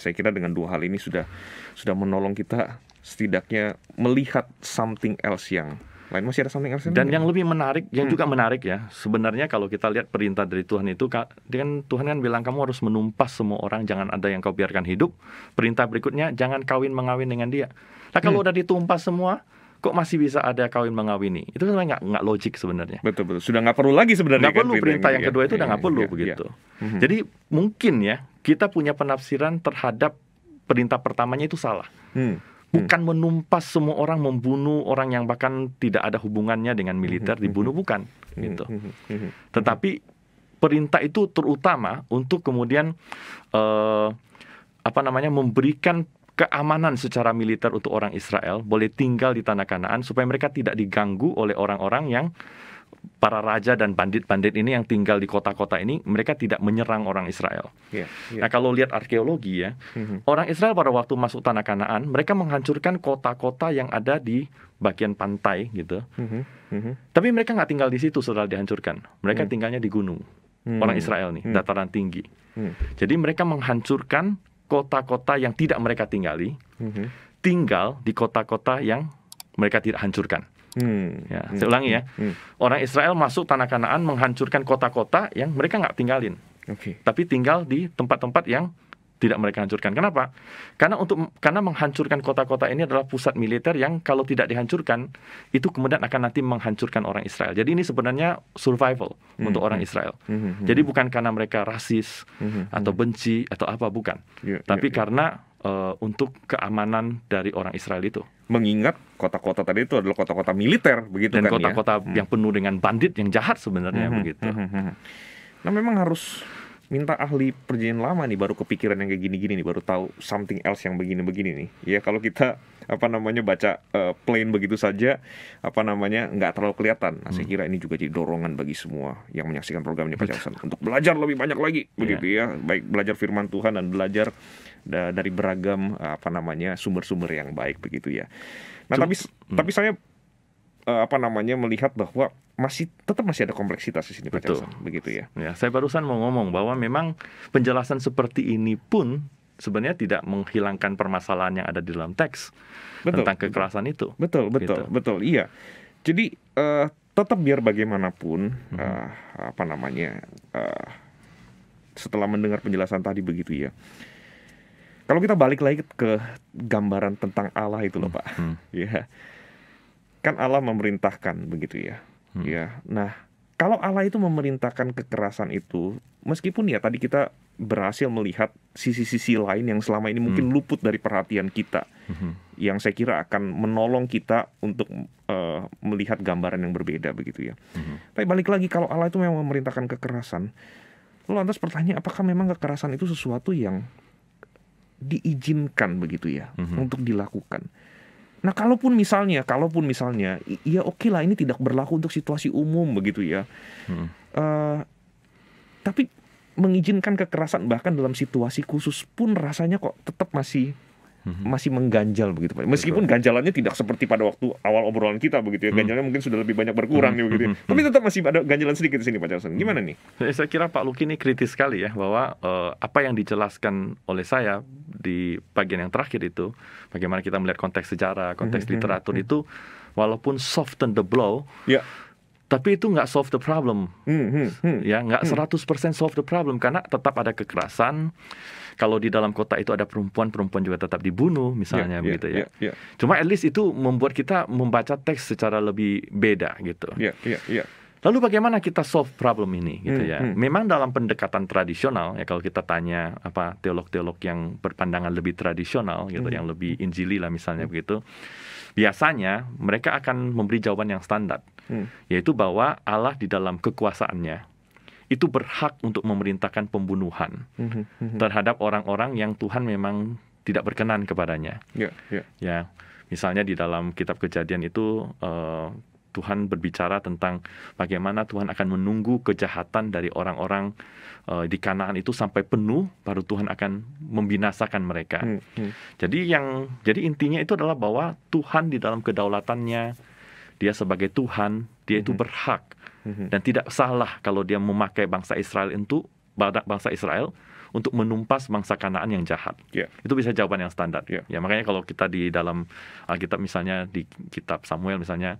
Saya kira dengan dua hal ini sudah menolong kita setidaknya melihat something else yang lain. Masih ada something else dan yang lebih menarik, yang juga menarik ya, sebenarnya kalau kita lihat perintah dari Tuhan itu kan Tuhan kan bilang kamu harus menumpas semua orang, jangan ada yang kau biarkan hidup. Perintah berikutnya, jangan kawin mengawin dengan dia. Nah kalau udah ditumpas semua, kok masih bisa ada kawin mengawini? Itu sebenarnya nggak logik sebenarnya. Betul. Sudah nggak perlu lagi sebenarnya. Nggak perlu, perintah yang kedua itu udah nggak perlu begitu. Jadi mungkin ya kita punya penafsiran terhadap perintah pertamanya itu salah. Bukan menumpas semua orang, membunuh orang yang bahkan tidak ada hubungannya dengan militer, dibunuh, bukan gitu. Tetapi perintah itu terutama untuk kemudian memberikan keamanan secara militer untuk orang Israel, boleh tinggal di tanah Kanaan supaya mereka tidak diganggu oleh orang-orang yang para raja dan bandit-bandit ini yang tinggal di kota-kota ini, mereka tidak menyerang orang Israel. Nah kalau lihat arkeologi ya, orang Israel pada waktu masuk tanah Kanaan, mereka menghancurkan kota-kota yang ada di bagian pantai gitu. Tapi mereka nggak tinggal di situ setelah dihancurkan. Mereka tinggalnya di gunung. Orang Israel nih, dataran tinggi. Jadi mereka menghancurkan kota-kota yang tidak mereka tinggali, tinggal di kota-kota yang mereka tidak hancurkan. Ya, saya ulangi ya. Orang Israel masuk tanah Kanaan menghancurkan kota-kota yang mereka nggak tinggalin, tapi tinggal di tempat-tempat yang tidak mereka hancurkan. Kenapa? Karena menghancurkan kota-kota ini adalah pusat militer yang kalau tidak dihancurkan itu kemudian akan nanti menghancurkan orang Israel. Jadi ini sebenarnya survival untuk orang Israel. Jadi bukan karena mereka rasis atau benci atau apa, bukan. Tapi karena untuk keamanan dari orang Israel itu. Mengingat kota-kota tadi itu adalah kota-kota militer, begitu dan kan ya? Dan kota-kota yang penuh dengan bandit yang jahat sebenarnya, begitu. Nah memang harus minta ahli perjanjian lama nih baru kepikiran yang kayak gini-gini nih, baru tahu something else yang begini-begini nih. Ya kalau kita baca plain begitu saja nggak terlalu kelihatan. Nah saya kira ini juga jadi dorongan bagi semua yang menyaksikan program ini Pak Charleston untuk belajar lebih banyak lagi begitu ya, baik belajar firman Tuhan dan belajar dari beragam sumber-sumber yang baik begitu ya. Nah tapi saya melihat bahwa tetap masih ada kompleksitas di sini Pak Charleston, begitu ya. Ya, saya barusan mau ngomong bahwa memang penjelasan seperti ini pun sebenarnya tidak menghilangkan permasalahan yang ada di dalam teks tentang kekerasan itu. Betul, iya. Jadi tetap biar bagaimanapun setelah mendengar penjelasan tadi begitu ya. Kalau kita balik lagi ke gambaran tentang Allah itu loh Pak, ya. Kan Allah memerintahkan begitu ya. Ya. Nah, kalau Allah itu memerintahkan kekerasan itu, meskipun ya tadi kita berhasil melihat sisi-sisi lain yang selama ini mungkin luput dari perhatian kita, yang saya kira akan menolong kita untuk melihat gambaran yang berbeda begitu ya. Tapi balik lagi, kalau Allah itu memang memerintahkan kekerasan, lalu lantas pertanyaan, apakah memang kekerasan itu sesuatu yang diizinkan begitu ya untuk dilakukan? Nah, kalaupun misalnya, ya oke lah ini tidak berlaku untuk situasi umum begitu ya. Tapi mengizinkan kekerasan bahkan dalam situasi khusus pun rasanya kok tetap masih mengganjal begitu Pak. Meskipun ganjalannya tidak seperti pada waktu awal obrolan kita begitu ya. Ganjalannya mungkin sudah lebih banyak berkurang nih begitu. Tapi tetap masih ada ganjalan sedikit di sini Pak Charleston. Gimana nih? Saya kira Pak Luki ini kritis sekali ya, bahwa apa yang dijelaskan oleh saya di bagian yang terakhir itu, bagaimana kita melihat konteks sejarah, konteks literatur itu, walaupun soften the blow, tapi itu nggak solve the problem, ya nggak 100% solve the problem, karena tetap ada kekerasan. Kalau di dalam kota itu ada perempuan juga tetap dibunuh misalnya begitu ya. Cuma at least itu membuat kita membaca teks secara lebih beda gitu. Lalu bagaimana kita solve problem ini gitu ya? Memang dalam pendekatan tradisional ya, kalau kita tanya teolog-teolog yang berpandangan lebih tradisional gitu, yang lebih injili lah misalnya begitu, biasanya mereka akan memberi jawaban yang standar, yaitu bahwa Allah di dalam kekuasaannya itu berhak untuk memerintahkan pembunuhan terhadap orang-orang yang Tuhan memang tidak berkenan kepadanya. Ya, misalnya di dalam kitab Kejadian itu Tuhan berbicara tentang bagaimana Tuhan akan menunggu kejahatan dari orang-orang di Kanaan itu sampai penuh, baru Tuhan akan membinasakan mereka. Jadi intinya itu adalah bahwa Tuhan di dalam kedaulatannya, dia sebagai Tuhan, dia itu berhak dan tidak salah kalau dia memakai bangsa Israel untuk menumpas bangsa Kanaan yang jahat. Itu bisa jawaban yang standar. Ya, makanya kalau kita di dalam Alkitab misalnya di kitab Samuel misalnya,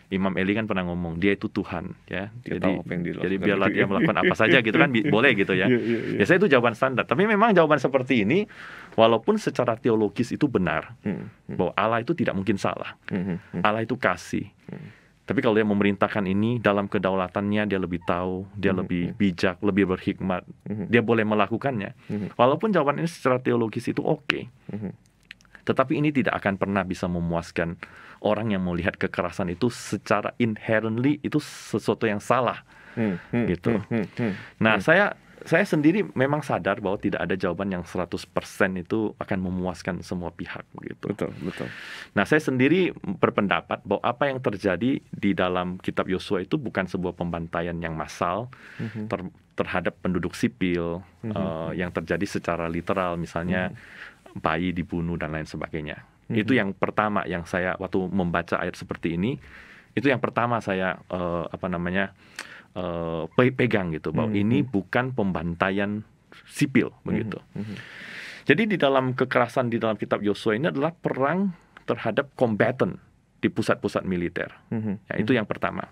Imam Eli kan pernah ngomong dia itu Tuhan, ya. Jadi biarlah dia melakukan apa saja gitu kan, boleh gitu ya. Biasanya itu jawaban standar. Tapi memang jawaban seperti ini, walaupun secara teologis itu benar, bahwa Allah itu tidak mungkin salah. Allah itu kasih. Tapi kalau dia memerintahkan ini dalam kedaulatannya, dia lebih tahu, dia lebih bijak, lebih berhikmat, dia boleh melakukannya. Walaupun jawaban ini secara teologis itu oke. Tetapi ini tidak akan pernah bisa memuaskan orang yang melihat kekerasan itu secara inherently itu sesuatu yang salah, gitu. Nah, saya sendiri memang sadar bahwa tidak ada jawaban yang 100% itu akan memuaskan semua pihak, gitu. Betul. Nah, saya sendiri berpendapat bahwa apa yang terjadi di dalam kitab Yosua itu bukan sebuah pembantaian yang massal terhadap penduduk sipil, yang terjadi secara literal, misalnya bayi dibunuh dan lain sebagainya. Itu yang pertama yang saya waktu membaca ayat seperti ini, itu yang pertama saya pegang gitu, bahwa ini bukan pembantaian sipil, begitu. Jadi di dalam kekerasan di dalam kitab Yosua ini adalah perang terhadap combatant di pusat-pusat militer. Ya, itu yang pertama.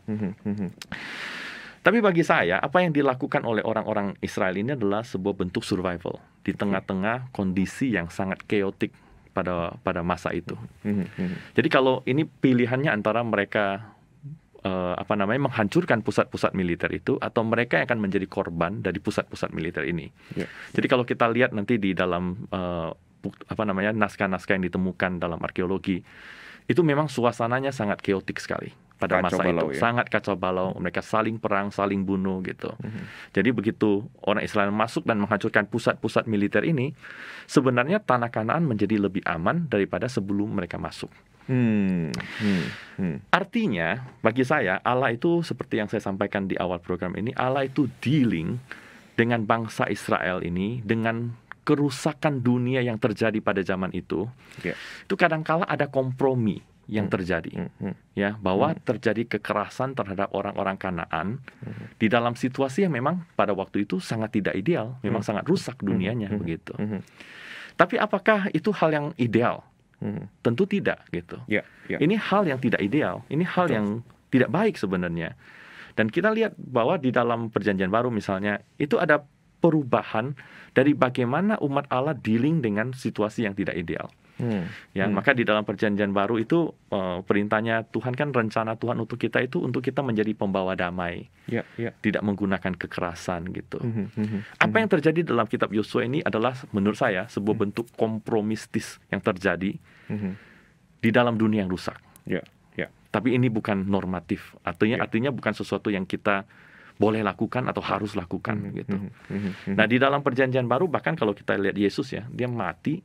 Tapi bagi saya, apa yang dilakukan oleh orang-orang Israel ini adalah sebuah bentuk survival di tengah-tengah kondisi yang sangat chaotic pada masa itu. Jadi kalau ini pilihannya antara mereka menghancurkan pusat-pusat militer itu, atau mereka yang akan menjadi korban dari pusat-pusat militer ini. Jadi kalau kita lihat nanti di dalam naskah-naskah yang ditemukan dalam arkeologi, itu memang suasananya sangat chaotic sekali pada masa itu, sangat kacau balau. Mereka saling perang, saling bunuh, gitu. Jadi begitu orang Israel masuk dan menghancurkan pusat-pusat militer ini, sebenarnya tanah Kanaan menjadi lebih aman daripada sebelum mereka masuk. Artinya bagi saya, Allah itu seperti yang saya sampaikan di awal program ini, Allah itu dealing dengan bangsa Israel ini, dengan kerusakan dunia yang terjadi pada zaman itu. Itu kadang-kala ada kompromi yang terjadi, ya, bahwa terjadi kekerasan terhadap orang-orang Kanaan di dalam situasi yang memang pada waktu itu sangat tidak ideal, memang sangat rusak dunianya, begitu. Tapi apakah itu hal yang ideal? Tentu tidak, gitu. Ini hal yang tidak ideal, ini hal yang tidak baik sebenarnya. Dan kita lihat bahwa di dalam Perjanjian Baru misalnya, itu ada perubahan dari bagaimana umat Allah dealing dengan situasi yang tidak ideal. Maka di dalam Perjanjian Baru itu perintahnya Tuhan kan, rencana Tuhan untuk kita itu untuk kita menjadi pembawa damai, tidak menggunakan kekerasan, gitu. Apa yang terjadi dalam kitab Yosua ini adalah menurut saya sebuah bentuk kompromistis yang terjadi di dalam dunia yang rusak. Tapi ini bukan normatif, artinya bukan sesuatu yang kita boleh lakukan atau harus lakukan, gitu. Nah, di dalam Perjanjian Baru bahkan kalau kita lihat Yesus, ya, dia mati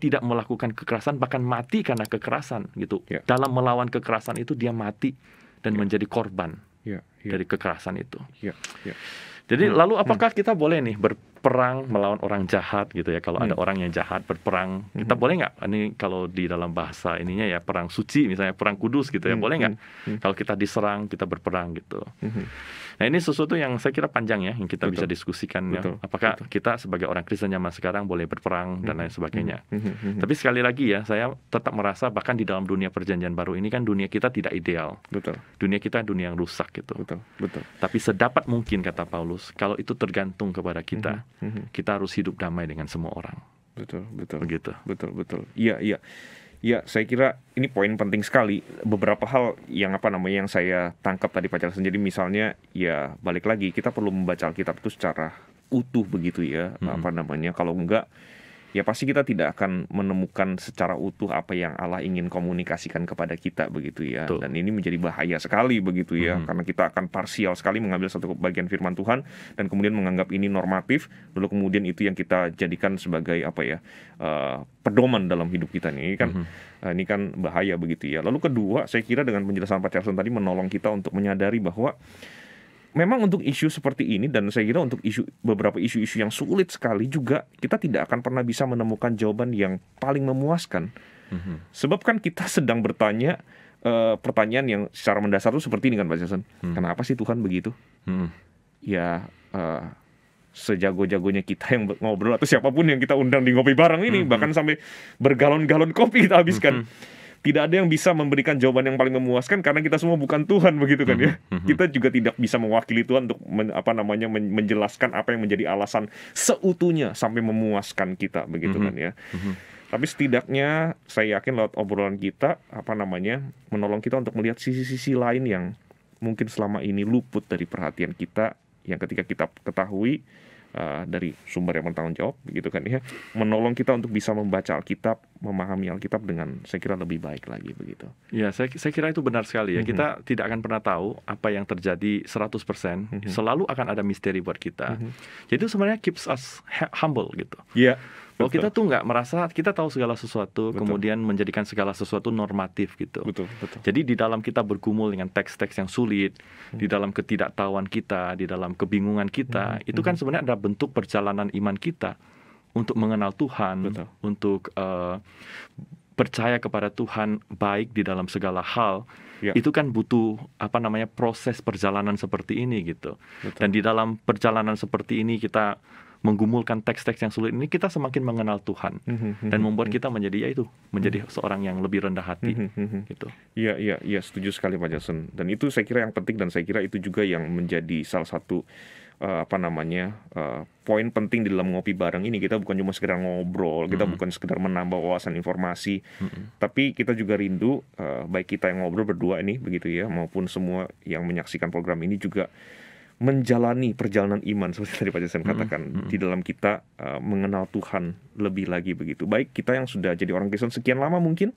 tidak melakukan kekerasan, bahkan mati karena kekerasan, gitu. Dalam melawan kekerasan itu dia mati dan menjadi korban dari kekerasan itu. Jadi lalu apakah kita boleh nih berperang melawan orang jahat, gitu ya? Kalau ada orang yang jahat berperang, kita boleh nggak? Ini kalau di dalam bahasa ininya ya perang suci, misalnya perang kudus, gitu ya, boleh nggak? Kalau kita diserang, kita berperang, gitu. Nah, ini sesuatu yang saya kira panjang ya, yang kita bisa diskusikan, ya. Apakah kita sebagai orang Kristen zaman sekarang boleh berperang dan lain sebagainya. Tapi sekali lagi ya, saya tetap merasa bahkan di dalam dunia Perjanjian Baru ini kan dunia kita tidak ideal. Dunia kita dunia yang rusak, gitu. Tapi sedapat mungkin, kata Paulus, kalau itu tergantung kepada kita, kita harus hidup damai dengan semua orang. Begitu. Betul. Iya. Ya, saya kira ini poin penting sekali. Beberapa hal yang yang saya tangkap tadi, Pak Charles. Jadi misalnya, ya balik lagi, kita perlu membaca Alkitab itu secara utuh, begitu ya. Kalau enggak, ya pasti kita tidak akan menemukan secara utuh apa yang Allah ingin komunikasikan kepada kita begitu ya. Betul. Dan ini menjadi bahaya sekali begitu ya, karena kita akan parsial sekali mengambil satu bagian firman Tuhan dan kemudian menganggap ini normatif, lalu kemudian itu yang kita jadikan sebagai pedoman dalam hidup kita nih kan. Ini kan bahaya begitu ya. Lalu kedua, saya kira dengan penjelasan Pak Charleston tadi menolong kita untuk menyadari bahwa memang untuk isu seperti ini, dan saya kira untuk beberapa isu-isu yang sulit sekali juga, kita tidak akan pernah bisa menemukan jawaban yang paling memuaskan. Sebab kan kita sedang bertanya pertanyaan yang secara mendasar itu seperti ini kan Pak Jason. Kenapa sih Tuhan begitu? Ya sejago-jagonya kita yang ngobrol atau siapapun yang kita undang di ngopi bareng ini, bahkan sampai bergalon-galon kopi kita habiskan. Tidak ada yang bisa memberikan jawaban yang paling memuaskan karena kita semua bukan Tuhan begitu kan ya. Kita juga tidak bisa mewakili Tuhan untuk menjelaskan apa yang menjadi alasan seutuhnya sampai memuaskan kita begitu kan ya. Tapi setidaknya saya yakin lewat obrolan kita menolong kita untuk melihat sisi-sisi lain yang mungkin selama ini luput dari perhatian kita, yang ketika kita ketahui dari sumber yang bertanggung jawab begitu kan ya, menolong kita untuk bisa membaca Alkitab, memahami Alkitab dengan saya kira lebih baik lagi begitu. Ya, saya kira itu benar sekali ya. Kita tidak akan pernah tahu apa yang terjadi 100%. Selalu akan ada misteri buat kita. Jadi itu sebenarnya keeps us humble gitu. Iya. Kalau kita tuh nggak merasa kita tahu segala sesuatu, kemudian menjadikan segala sesuatu normatif gitu. Betul. Jadi di dalam kita bergumul dengan teks-teks yang sulit, di dalam ketidaktahuan kita, di dalam kebingungan kita, itu kan sebenarnya ada bentuk perjalanan iman kita untuk mengenal Tuhan, untuk percaya kepada Tuhan baik di dalam segala hal. Itu kan butuh proses perjalanan seperti ini gitu. Dan di dalam perjalanan seperti ini kita menggumulkan teks-teks yang sulit ini, kita semakin mengenal Tuhan dan membuat kita menjadi seorang yang lebih rendah hati gitu. Iya, setuju sekali Pak Jason. Dan itu saya kira yang penting, dan saya kira itu juga yang menjadi salah satu poin penting di dalam ngopi bareng ini. Kita bukan cuma sekedar ngobrol, kita bukan sekedar menambah wawasan informasi, tapi kita juga rindu baik kita yang ngobrol berdua ini begitu ya, maupun semua yang menyaksikan program ini juga menjalani perjalanan iman seperti tadi Pak Jason katakan, di dalam kita mengenal Tuhan lebih lagi begitu. Baik kita yang sudah jadi orang Kristen sekian lama mungkin,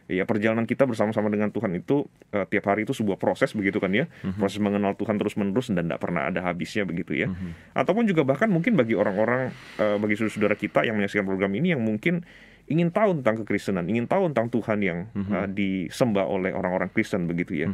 ya perjalanan kita bersama-sama dengan Tuhan itu tiap hari itu sebuah proses begitu kan ya, proses mengenal Tuhan terus-menerus dan tidak pernah ada habisnya begitu ya. Ataupun juga bahkan mungkin bagi orang-orang, bagi saudara-saudara kita yang menyaksikan program ini yang mungkin ingin tahu tentang kekristenan, ingin tahu tentang Tuhan yang disembah oleh orang-orang Kristen begitu ya.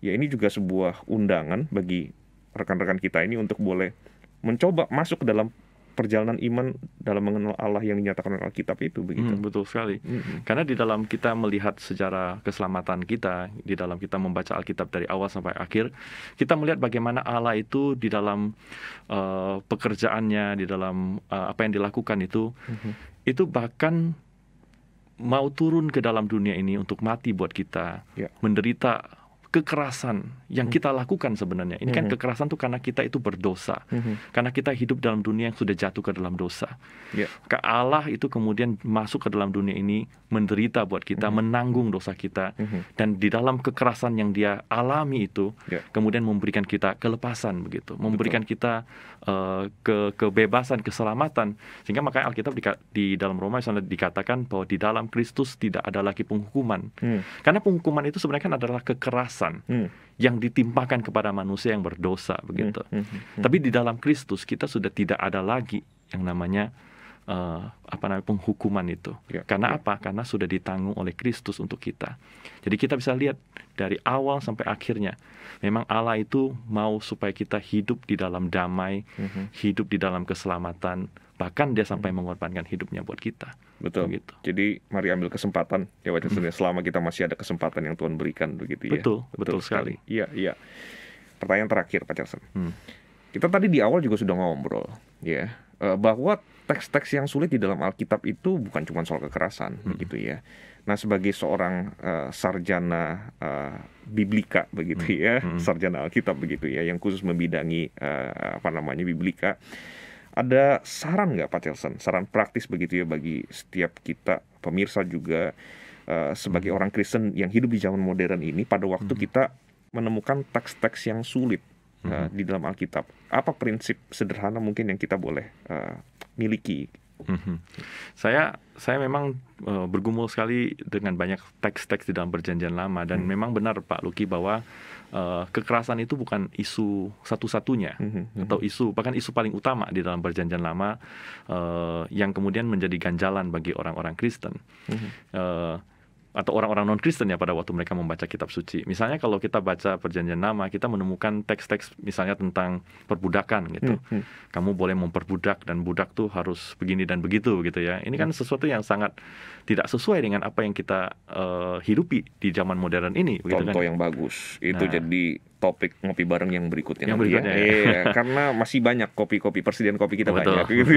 Ya ini juga sebuah undangan bagi rekan-rekan kita ini untuk boleh mencoba masuk ke dalam perjalanan iman dalam mengenal Allah yang dinyatakan oleh Alkitab itu begitu. Betul sekali. Karena di dalam kita melihat sejarah keselamatan kita, di dalam kita membaca Alkitab dari awal sampai akhir, kita melihat bagaimana Allah itu di dalam pekerjaannya, di dalam apa yang dilakukan itu bahkan mau turun ke dalam dunia ini untuk mati buat kita, menderita kekerasan yang kita lakukan sebenarnya. Ini kan kekerasan tuh karena kita itu berdosa. Karena kita hidup dalam dunia yang sudah jatuh ke dalam dosa. Maka Allah itu kemudian masuk ke dalam dunia ini, menderita buat kita, menanggung dosa kita. Dan di dalam kekerasan yang dia alami itu, kemudian memberikan kita kelepasan begitu. Memberikan kita kebebasan, keselamatan. Sehingga makanya Alkitab di dalam Roma dikatakan bahwa di dalam Kristus tidak ada lagi penghukuman. Karena penghukuman itu sebenarnya kan adalah kekerasan yang ditimpakan kepada manusia yang berdosa begitu. Tapi di dalam Kristus kita sudah tidak ada lagi yang namanya penghukuman itu. Karena apa? Karena sudah ditanggung oleh Kristus untuk kita. Jadi kita bisa lihat dari awal sampai akhirnya, memang Allah itu mau supaya kita hidup di dalam damai, hidup di dalam keselamatan. Bahkan dia sampai mengorbankan hidupnya buat kita. Betul. Begitu. Jadi mari ambil kesempatan ya Pak Jason, selama kita masih ada kesempatan yang Tuhan berikan begitu ya. Betul sekali. Iya. Pertanyaan terakhir Pak Jason. Kita tadi di awal juga sudah ngobrol ya, bahwa teks-teks yang sulit di dalam Alkitab itu bukan cuma soal kekerasan begitu ya. Nah, sebagai seorang sarjana biblika begitu ya, sarjana Alkitab begitu ya, yang khusus membidangi biblika, ada saran nggak Pak Charleston? Saran praktis begitu ya bagi setiap kita pemirsa juga sebagai orang Kristen yang hidup di zaman modern ini, pada waktu kita menemukan teks-teks yang sulit di dalam Alkitab. Apa prinsip sederhana mungkin yang kita boleh miliki Saya memang bergumul sekali dengan banyak teks-teks di dalam Perjanjian Lama, dan memang benar Pak Luki bahwa kekerasan itu bukan isu satu-satunya atau bahkan isu paling utama di dalam Perjanjian Lama, yang kemudian menjadi ganjalan bagi orang-orang Kristen. Atau orang-orang non-Kristen ya pada waktu mereka membaca kitab suci. Misalnya kalau kita baca Perjanjian Lama, kita menemukan teks-teks misalnya tentang perbudakan gitu. Kamu boleh memperbudak dan budak tuh harus begini dan begitu gitu ya. Ini kan sesuatu yang sangat tidak sesuai dengan apa yang kita hidupi di zaman modern ini. Contoh yang bagus itu jadi topik ngopi bareng yang berikutnya. Ya. Karena masih banyak persediaan kopi kita banyak gitu.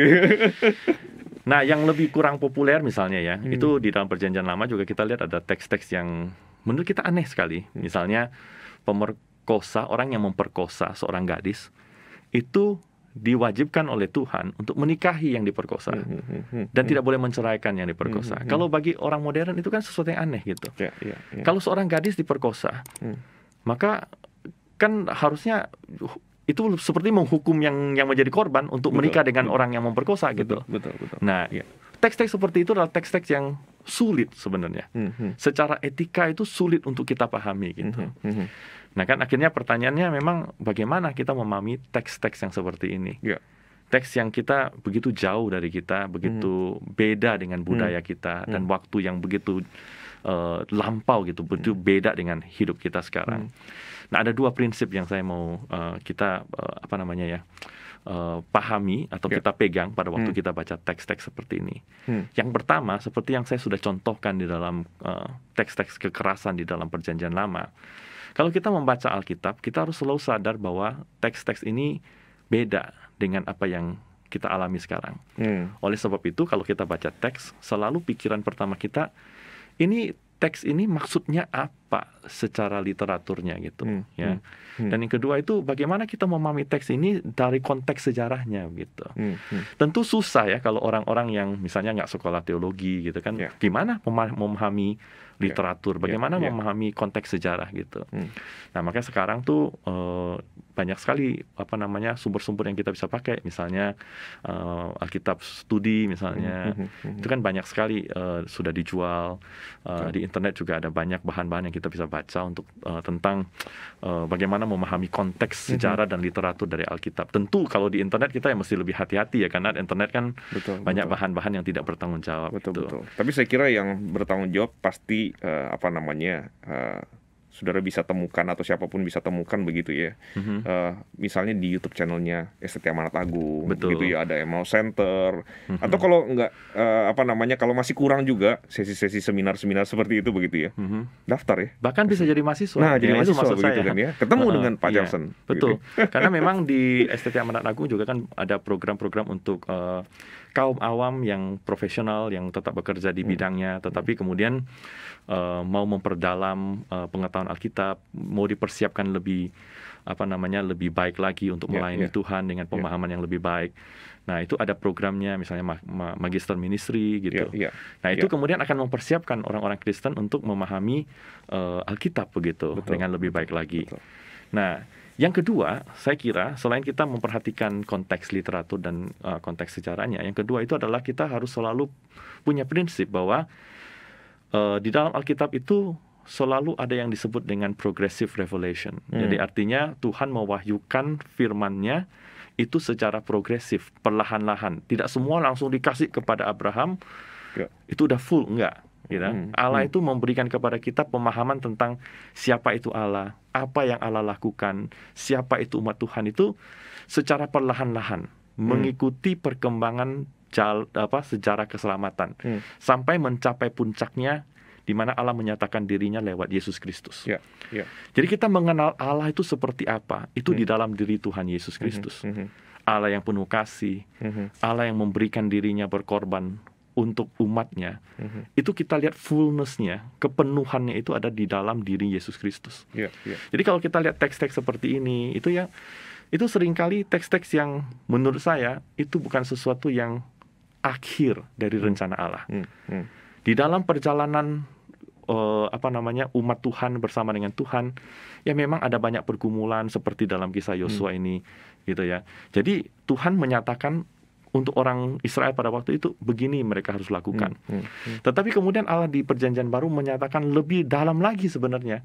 Nah, yang lebih kurang populer misalnya ya, itu di dalam Perjanjian Lama juga kita lihat ada teks-teks yang menurut kita aneh sekali. Misalnya orang yang memperkosa seorang gadis itu diwajibkan oleh Tuhan untuk menikahi yang diperkosa dan tidak boleh menceraikan yang diperkosa. Kalau bagi orang modern itu kan sesuatu yang aneh gitu. Kalau seorang gadis diperkosa, maka kan harusnya itu seperti menghukum yang menjadi korban untuk menikah dengan orang yang memperkosa gitu. Betul. Nah, teks-teks seperti itu adalah teks-teks yang sulit sebenarnya. Secara etika itu sulit untuk kita pahami gitu. Nah kan akhirnya pertanyaannya memang bagaimana kita memahami teks-teks yang seperti ini. Teks yang kita begitu jauh dari kita, begitu beda dengan budaya kita, dan waktu yang begitu lampau gitu, begitu beda dengan hidup kita sekarang. Nah, ada dua prinsip yang saya mau kita pahami atau kita pegang pada waktu kita baca teks-teks seperti ini. Yang pertama, seperti yang saya sudah contohkan di dalam teks-teks kekerasan di dalam Perjanjian Lama. Kalau kita membaca Alkitab, kita harus selalu sadar bahwa teks-teks ini beda dengan apa yang kita alami sekarang. Oleh sebab itu, kalau kita baca teks, selalu pikiran pertama kita, teks ini maksudnya apa secara literaturnya gitu ya. Dan yang kedua itu bagaimana kita memahami teks ini dari konteks sejarahnya gitu. Tentu susah ya kalau orang-orang yang misalnya nggak sekolah teologi gitu kan, gimana memahami literatur, bagaimana memahami konteks sejarah gitu. Nah, makanya sekarang tuh banyak sekali sumber-sumber yang kita bisa pakai, misalnya Alkitab studi misalnya. Itu kan banyak sekali sudah dijual di internet, juga ada banyak bahan-bahan yang kita bisa baca untuk tentang bagaimana memahami konteks sejarah dan literatur dari Alkitab. Tentu kalau di internet kita mesti lebih hati-hati ya, karena internet kan banyak bahan-bahan yang tidak bertanggung jawab. Betul. Tapi saya kira yang bertanggung jawab pasti saudara bisa temukan atau siapapun bisa temukan begitu ya. Misalnya di YouTube channelnya STT Amanat Agung, gitu ya, ada Emmaus Center. Atau kalau enggak kalau masih kurang juga sesi-sesi seminar-seminar seperti itu begitu ya. Daftar ya. Bahkan bisa jadi mahasiswa. Nah, jadi mahasiswa begitu saya. Kan ya. Ketemu dengan Pak Jackson. Betul. Gitu. Karena memang di STT Amanat Agung juga kan ada program-program untuk kaum awam yang profesional yang tetap bekerja di bidangnya, tetapi kemudian mau memperdalam pengetahuan Alkitab, mau dipersiapkan lebih baik lagi untuk melayani Tuhan dengan pemahaman yang lebih baik. Nah, itu ada programnya, misalnya Magister Ministry gitu. Nah, itu kemudian akan mempersiapkan orang-orang Kristen untuk memahami Alkitab begitu dengan lebih baik lagi. Nah, yang kedua, saya kira selain kita memperhatikan konteks literatur dan konteks sejarahnya, yang kedua itu adalah kita harus selalu punya prinsip bahwa di dalam Alkitab itu selalu ada yang disebut dengan progressive revelation. Jadi artinya Tuhan mewahyukan firman-Nya itu secara progresif, perlahan-lahan. Tidak semua langsung dikasih kepada Abraham, itu udah full, enggak. Gitu. Allah itu memberikan kepada kita pemahaman tentang siapa itu Allah, apa yang Allah lakukan, siapa itu umat Tuhan itu secara perlahan-lahan mengikuti perkembangan sejarah keselamatan sampai mencapai puncaknya di mana Allah menyatakan dirinya lewat Yesus Kristus. Jadi kita mengenal Allah itu seperti apa? Itu di dalam diri Tuhan Yesus Kristus. Allah yang penuh kasih, Allah yang memberikan dirinya berkorban untuk umatnya. Itu kita lihat fullness-nya, kepenuhannya itu ada di dalam diri Yesus Kristus. Jadi kalau kita lihat teks-teks seperti ini, itu seringkali teks-teks yang menurut saya itu bukan sesuatu yang akhir dari rencana Allah. Di dalam perjalanan umat Tuhan bersama dengan Tuhan, ya memang ada banyak pergumulan seperti dalam kisah Yosua ini, gitu ya. Jadi Tuhan menyatakan untuk orang Israel pada waktu itu begini mereka harus lakukan. Tetapi kemudian Allah di Perjanjian Baru menyatakan lebih dalam lagi sebenarnya.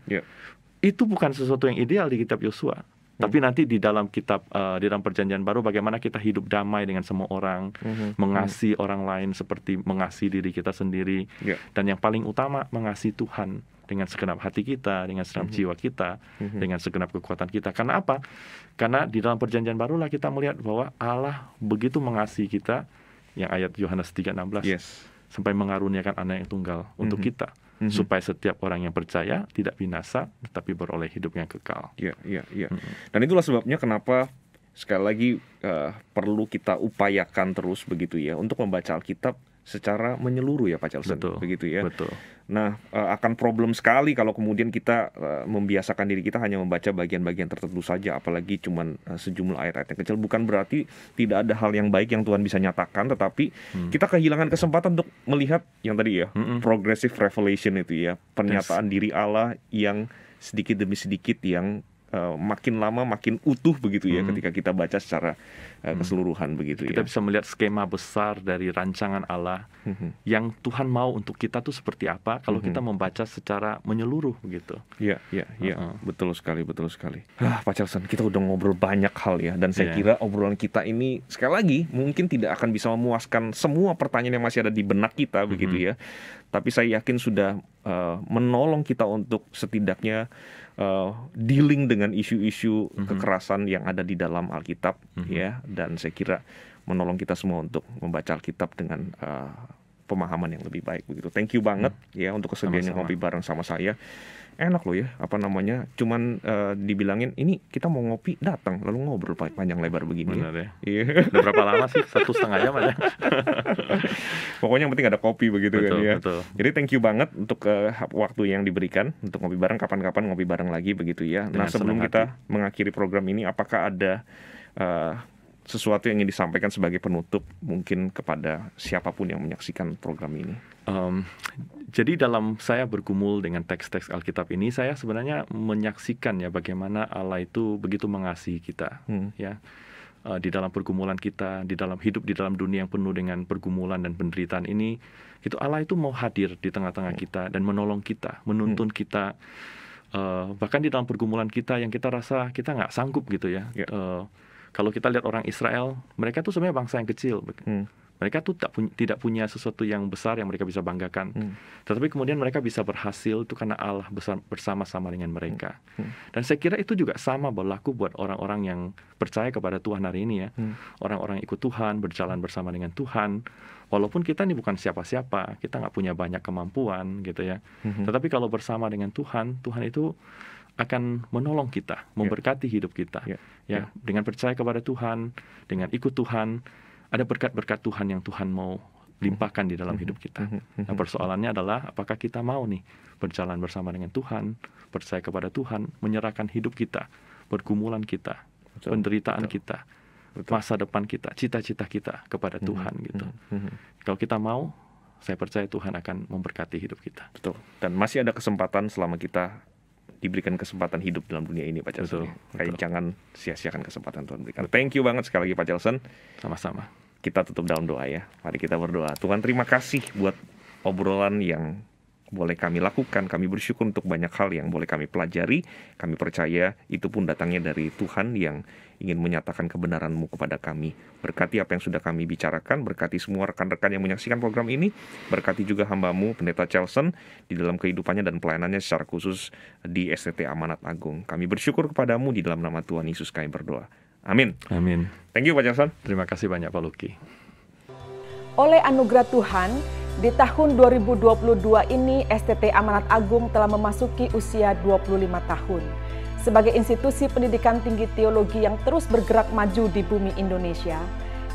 Itu bukan sesuatu yang ideal di kitab Yosua. Tapi nanti di dalam kitab, di dalam Perjanjian Baru, bagaimana kita hidup damai dengan semua orang, mengasihi orang lain seperti mengasihi diri kita sendiri, dan yang paling utama mengasihi Tuhan dengan segenap hati kita, dengan segenap jiwa kita, dengan segenap kekuatan kita. Karena apa? Karena di dalam Perjanjian Barulah kita melihat bahwa Allah begitu mengasihi kita, yang ayat Yohanes 3:16, sampai mengaruniakan anak yang tunggal untuk kita, supaya setiap orang yang percaya tidak binasa, tetapi beroleh hidup yang kekal. Dan itulah sebabnya kenapa sekali lagi perlu kita upayakan terus begitu ya untuk membaca Alkitab secara menyeluruh ya Pak Charleston, begitu ya. Nah, akan problem sekali kalau kemudian kita membiasakan diri kita hanya membaca bagian-bagian tertentu saja, apalagi cuman sejumlah ayat-ayat yang kecil. Bukan berarti tidak ada hal yang baik yang Tuhan bisa nyatakan, tetapi kita kehilangan kesempatan untuk melihat yang tadi ya, progressive revelation itu ya, pernyataan diri Allah yang sedikit demi sedikit yang makin lama makin utuh begitu ya, ketika kita baca secara keseluruhan begitu kita ya. bisa melihat skema besar dari rancangan Allah yang Tuhan mau untuk kita tuh seperti apa kalau kita membaca secara menyeluruh begitu. Betul sekali. Pak Charleston, kita udah ngobrol banyak hal ya, dan saya kira obrolan kita ini sekali lagi mungkin tidak akan bisa memuaskan semua pertanyaan yang masih ada di benak kita begitu ya. Tapi saya yakin sudah menolong kita untuk setidaknya dealing dengan isu-isu kekerasan yang ada di dalam Alkitab ya, dan saya kira menolong kita semua untuk membaca Alkitab dengan pemahaman yang lebih baik begitu. Thank you banget ya untuk kesediaannya ngopi bareng sama saya. Enak loh ya, cuman dibilangin ini kita mau ngopi, datang lalu ngobrol panjang lebar begini. Benar ya. Udah berapa lama sih? 1,5 jam aja. Pokoknya yang penting ada kopi begitu kan ya. Jadi thank you banget untuk waktu yang diberikan untuk ngopi bareng, kapan-kapan ngopi bareng lagi begitu ya. Nah, sebelum kita mengakhiri program ini, apakah ada sesuatu yang ingin disampaikan sebagai penutup mungkin kepada siapapun yang menyaksikan program ini? Jadi dalam saya bergumul dengan teks-teks Alkitab ini, saya sebenarnya menyaksikan ya bagaimana Allah itu begitu mengasihi kita ya. Di dalam pergumulan kita, di dalam hidup di dalam dunia yang penuh dengan pergumulan dan penderitaan ini, itu Allah itu mau hadir di tengah-tengah kita dan menolong kita, menuntun kita, bahkan di dalam pergumulan kita yang kita rasa kita nggak sanggup gitu ya. Kalau kita lihat orang Israel, mereka tuh sebenarnya bangsa yang kecil. Mereka tuh tidak punya sesuatu yang besar yang mereka bisa banggakan. Tetapi kemudian mereka bisa berhasil itu karena Allah bersama-sama dengan mereka. Dan saya kira itu juga sama berlaku buat orang-orang yang percaya kepada Tuhan hari ini ya. Orang-orang yang ikut Tuhan, berjalan bersama dengan Tuhan. Walaupun kita ini bukan siapa-siapa, kita nggak punya banyak kemampuan gitu ya. Tetapi kalau bersama dengan Tuhan, Tuhan itu akan menolong kita, memberkati hidup kita. Dengan percaya kepada Tuhan, dengan ikut Tuhan, ada berkat-berkat Tuhan yang Tuhan mau limpahkan di dalam hidup kita. Nah, persoalannya adalah apakah kita mau nih berjalan bersama dengan Tuhan, percaya kepada Tuhan, menyerahkan hidup kita, pergumulan kita, penderitaan kita, masa depan kita, cita-cita kita kepada Tuhan gitu. Kalau kita mau, saya percaya Tuhan akan memberkati hidup kita. Betul. Dan masih ada kesempatan selama kita diberikan kesempatan hidup dalam dunia ini, Pak Charleston. Jangan sia-siakan kesempatan Tuhan berikan. Thank you banget sekali lagi Pak Charleston. Sama-sama. Kita tutup dalam doa ya. Mari kita berdoa. Tuhan, terima kasih buat obrolan yang boleh kami lakukan. Kami bersyukur untuk banyak hal yang boleh kami pelajari. Kami percaya itu pun datangnya dari Tuhan yang ingin menyatakan kebenaran-Mu kepada kami. Berkati apa yang sudah kami bicarakan, berkati semua rekan-rekan yang menyaksikan program ini, berkati juga hamba-Mu, Pendeta Charleston, di dalam kehidupannya dan pelayanannya secara khusus di STT Amanat Agung. Kami bersyukur kepadamu, di dalam nama Tuhan Yesus kami berdoa. Amin. Amin. Thank you Pak Charleston. Terima kasih banyak Pak Lucky. Oleh anugerah Tuhan, di tahun 2022 ini STT Amanat Agung telah memasuki usia 25 tahun. Sebagai institusi pendidikan tinggi teologi yang terus bergerak maju di bumi Indonesia,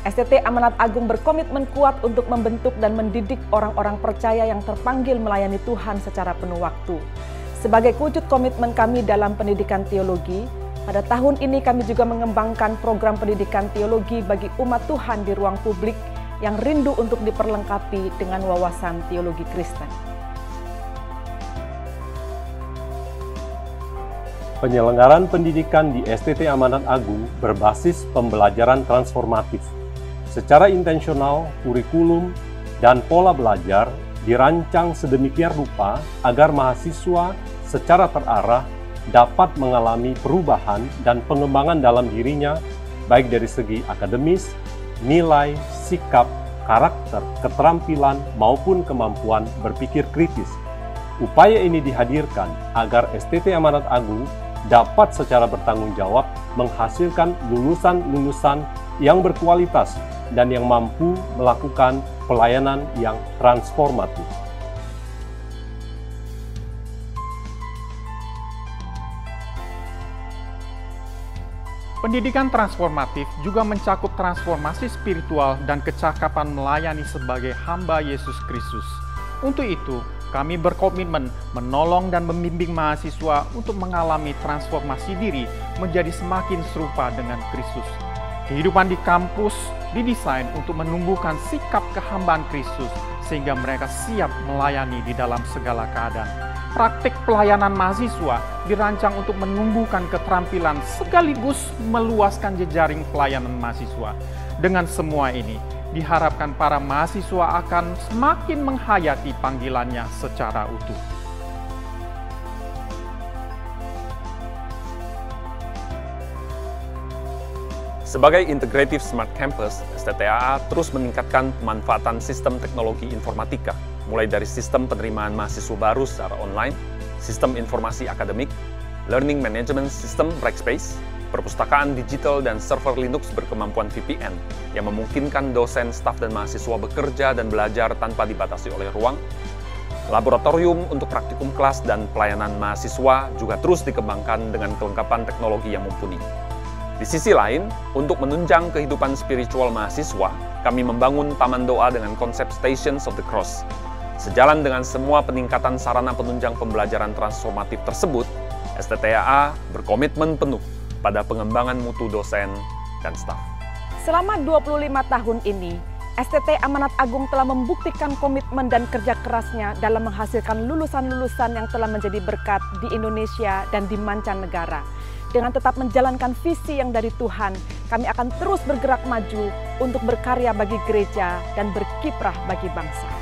STT Amanat Agung berkomitmen kuat untuk membentuk dan mendidik orang-orang percaya yang terpanggil melayani Tuhan secara penuh waktu. Sebagai wujud komitmen kami dalam pendidikan teologi, pada tahun ini kami juga mengembangkan program pendidikan teologi bagi umat Tuhan di ruang publik yang rindu untuk diperlengkapi dengan wawasan teologi Kristen. Penyelenggaraan pendidikan di STT Amanat Agung berbasis pembelajaran transformatif, Secara intensional, kurikulum dan pola belajar dirancang sedemikian rupa agar mahasiswa secara terarah dapat mengalami perubahan dan pengembangan dalam dirinya, baik dari segi akademis, nilai, sikap, karakter, keterampilan, maupun kemampuan berpikir kritis. Upaya ini dihadirkan agar STT Amanat Agung dapat secara bertanggung jawab menghasilkan lulusan-lulusan yang berkualitas dan yang mampu melakukan pelayanan yang transformatif. Pendidikan transformatif juga mencakup transformasi spiritual dan kecakapan melayani sebagai hamba Yesus Kristus. Untuk itu, kami berkomitmen menolong dan membimbing mahasiswa untuk mengalami transformasi diri menjadi semakin serupa dengan Kristus. Kehidupan di kampus didesain untuk menumbuhkan sikap kehambaan Kristus sehingga mereka siap melayani di dalam segala keadaan. Praktik pelayanan mahasiswa dirancang untuk menumbuhkan keterampilan sekaligus meluaskan jejaring pelayanan mahasiswa. Dengan semua ini, diharapkan para mahasiswa akan semakin menghayati panggilannya secara utuh. Sebagai Integrative Smart Campus, STTAA terus meningkatkan pemanfaatan sistem teknologi informatika, mulai dari sistem penerimaan mahasiswa baru secara online, sistem informasi akademik, learning management system Rackspace, perpustakaan digital dan server Linux berkemampuan VPN yang memungkinkan dosen, staf, dan mahasiswa bekerja dan belajar tanpa dibatasi oleh ruang. Laboratorium untuk praktikum kelas dan pelayanan mahasiswa juga terus dikembangkan dengan kelengkapan teknologi yang mumpuni. Di sisi lain, untuk menunjang kehidupan spiritual mahasiswa, kami membangun taman doa dengan konsep Stations of the Cross. Sejalan dengan semua peningkatan sarana penunjang pembelajaran transformatif tersebut, STTAA berkomitmen penuh pada pengembangan mutu dosen dan staf. Selama 25 tahun ini, STT Amanat Agung telah membuktikan komitmen dan kerja kerasnya dalam menghasilkan lulusan-lulusan yang telah menjadi berkat di Indonesia dan di mancanegara. Dengan tetap menjalankan visi yang dari Tuhan, kami akan terus bergerak maju untuk berkarya bagi gereja dan berkiprah bagi bangsa.